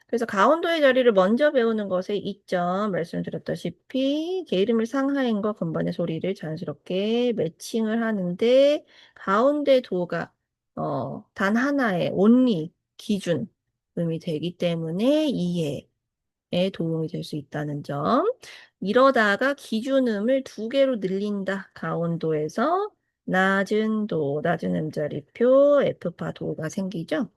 그래서 가운도의 자리를 먼저 배우는 것의 이점 말씀드렸다시피 게으름을 상하인과 건반의 소리를 자연스럽게 매칭을 하는데 가운데 도가 단 하나의 only 기준음이 되기 때문에 이해에 도움이 될 수 있다는 점. 이러다가 기준음을 두 개로 늘린다. 가운도에서 낮은 도, 낮은 음자리표 F파 도가 생기죠.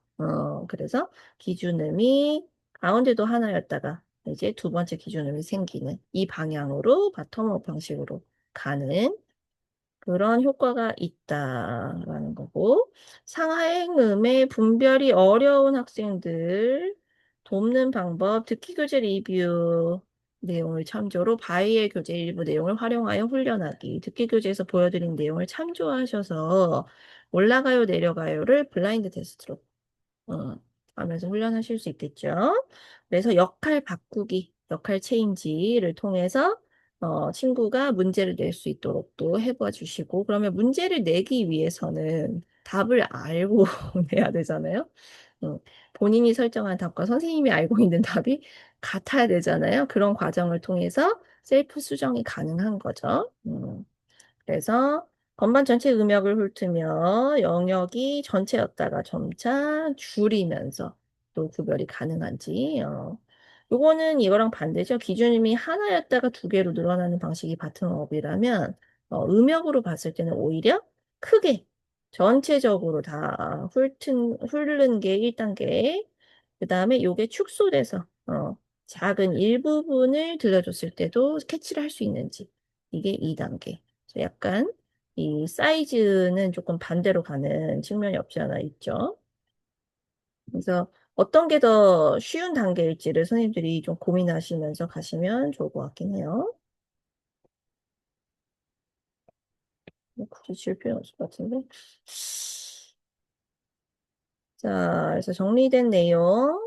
그래서 기준음이 가운데도 하나였다가 이제 두 번째 기준음이 생기는 이 방향으로 바텀업 방식으로 가는 그런 효과가 있다라는 거고 상하행음의 분별이 어려운 학생들 돕는 방법 듣기 교재 리뷰 내용을 참조로 바이엘 교재 일부 내용을 활용하여 훈련하기. 듣기 교재에서 보여드린 내용을 참조하셔서 올라가요, 내려가요를 블라인드 테스트로 어, 하면서 훈련하실 수 있겠죠. 그래서 역할 바꾸기, 역할 체인지를 통해서 친구가 문제를 낼 수 있도록 또 해봐 주시고, 그러면 문제를 내기 위해서는 답을 알고 내야 되잖아요. 음, 본인이 설정한 답과 선생님이 알고 있는 답이 같아야 되잖아요. 그런 과정을 통해서 셀프 수정이 가능한 거죠. 그래서 건반 전체 음역을 훑으며 영역이 전체였다가 점차 줄이면서 또 구별이 가능한지. 요거는 이거랑 반대죠. 기준음이 하나였다가 두 개로 늘어나는 방식이 바텀업이라면 음역으로 봤을 때는 오히려 크게 전체적으로 다 훑는 게 1단계. 그 다음에 요게 축소돼서 작은 일부분을 들려줬을 때도 캐치를 할 수 있는지. 이게 2단계. 약간 이 사이즈는 조금 반대로 가는 측면이 없지 않아 있죠. 그래서 어떤 게 더 쉬운 단계일지를 선생님들이 좀 고민하시면서 가시면 좋을 것 같긴 해요. 뭐 굳이 질 필요는 없을 것 같은데. 자, 그래서 정리된 내용.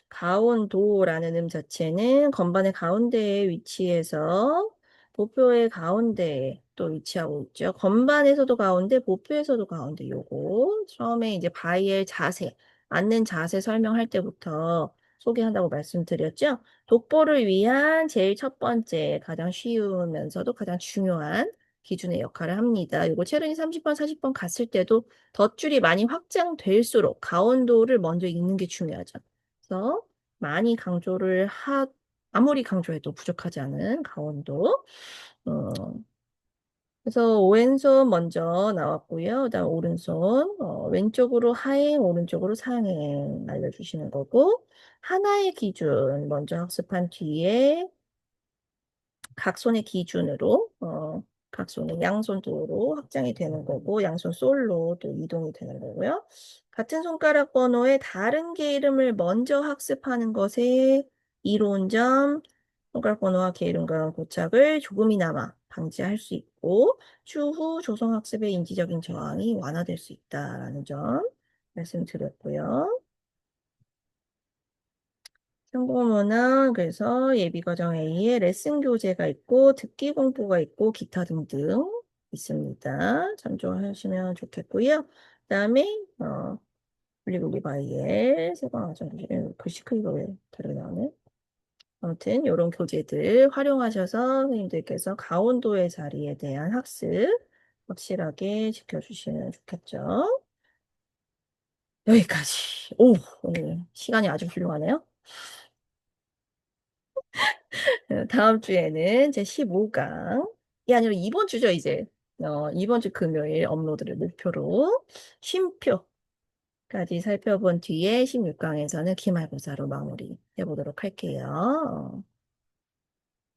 가온도라는 자체는 건반의 가운데에 위치해서 보표의 가운데에 또 위치하고 있죠. 건반에서도 가운데, 보표에서도 가운데. 요거 처음에 이제 바이엘 자세, 앉는 자세 설명할 때부터 소개한다고 말씀드렸죠. 독보를 위한 제일 첫 번째, 가장 쉬우면서도 가장 중요한 기준의 역할을 합니다. 요거 체르니 30번, 40번 갔을 때도 덧줄이 많이 확장될수록 가온도를 먼저 읽는 게 중요하죠. 그래서 많이 아무리 강조해도 부족하지 않은 강원도. 그래서 오른손 먼저 나왔고요. 그다음 오른손, 왼쪽으로 하행, 오른쪽으로 상행 알려주시는 거고, 하나의 기준 먼저 학습한 뒤에 각손의 기준으로, 각손의 양손도로 확장이 되는 거고, 양손 솔로 또 이동이 되는 거고요. 같은 손가락 번호의 다른 개 이름을 먼저 학습하는 것에 이로운 점, 손가락 번호와 개 이름 간 고착을 조금이나마 방지할 수 있고, 추후 조성학습의 인지적인 저항이 완화될 수 있다라는 점 말씀드렸고요. 참고문은 그래서 예비과정 A에 레슨 교재가 있고 듣기 공부가 있고 기타 등등 있습니다. 참조하시면 좋겠고요. 그다음에 블리블리 바이엘 세방화정 글씨 크기가 왜 다르게 나오네? 아무튼 이런 교재들 활용하셔서 선생님들께서 가온도의 자리에 대한 학습 확실하게 지켜주시면 좋겠죠. 여기까지. 오, 오늘 시간이 아주 훌륭하네요. 다음 주에는 제 15강이 아니라 이번 주죠, 이제. 이번 주 금요일 업로드를 목표로 쉼표까지 살펴본 뒤에 16강에서는 기말고사로 마무리 해보도록 할게요.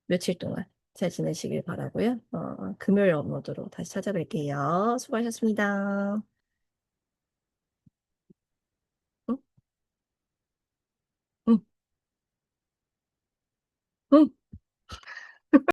며칠 동안 잘 지내시길 바라고요. 금요일 업로드로 다시 찾아뵐게요. 수고하셨습니다. 응? 응? 응?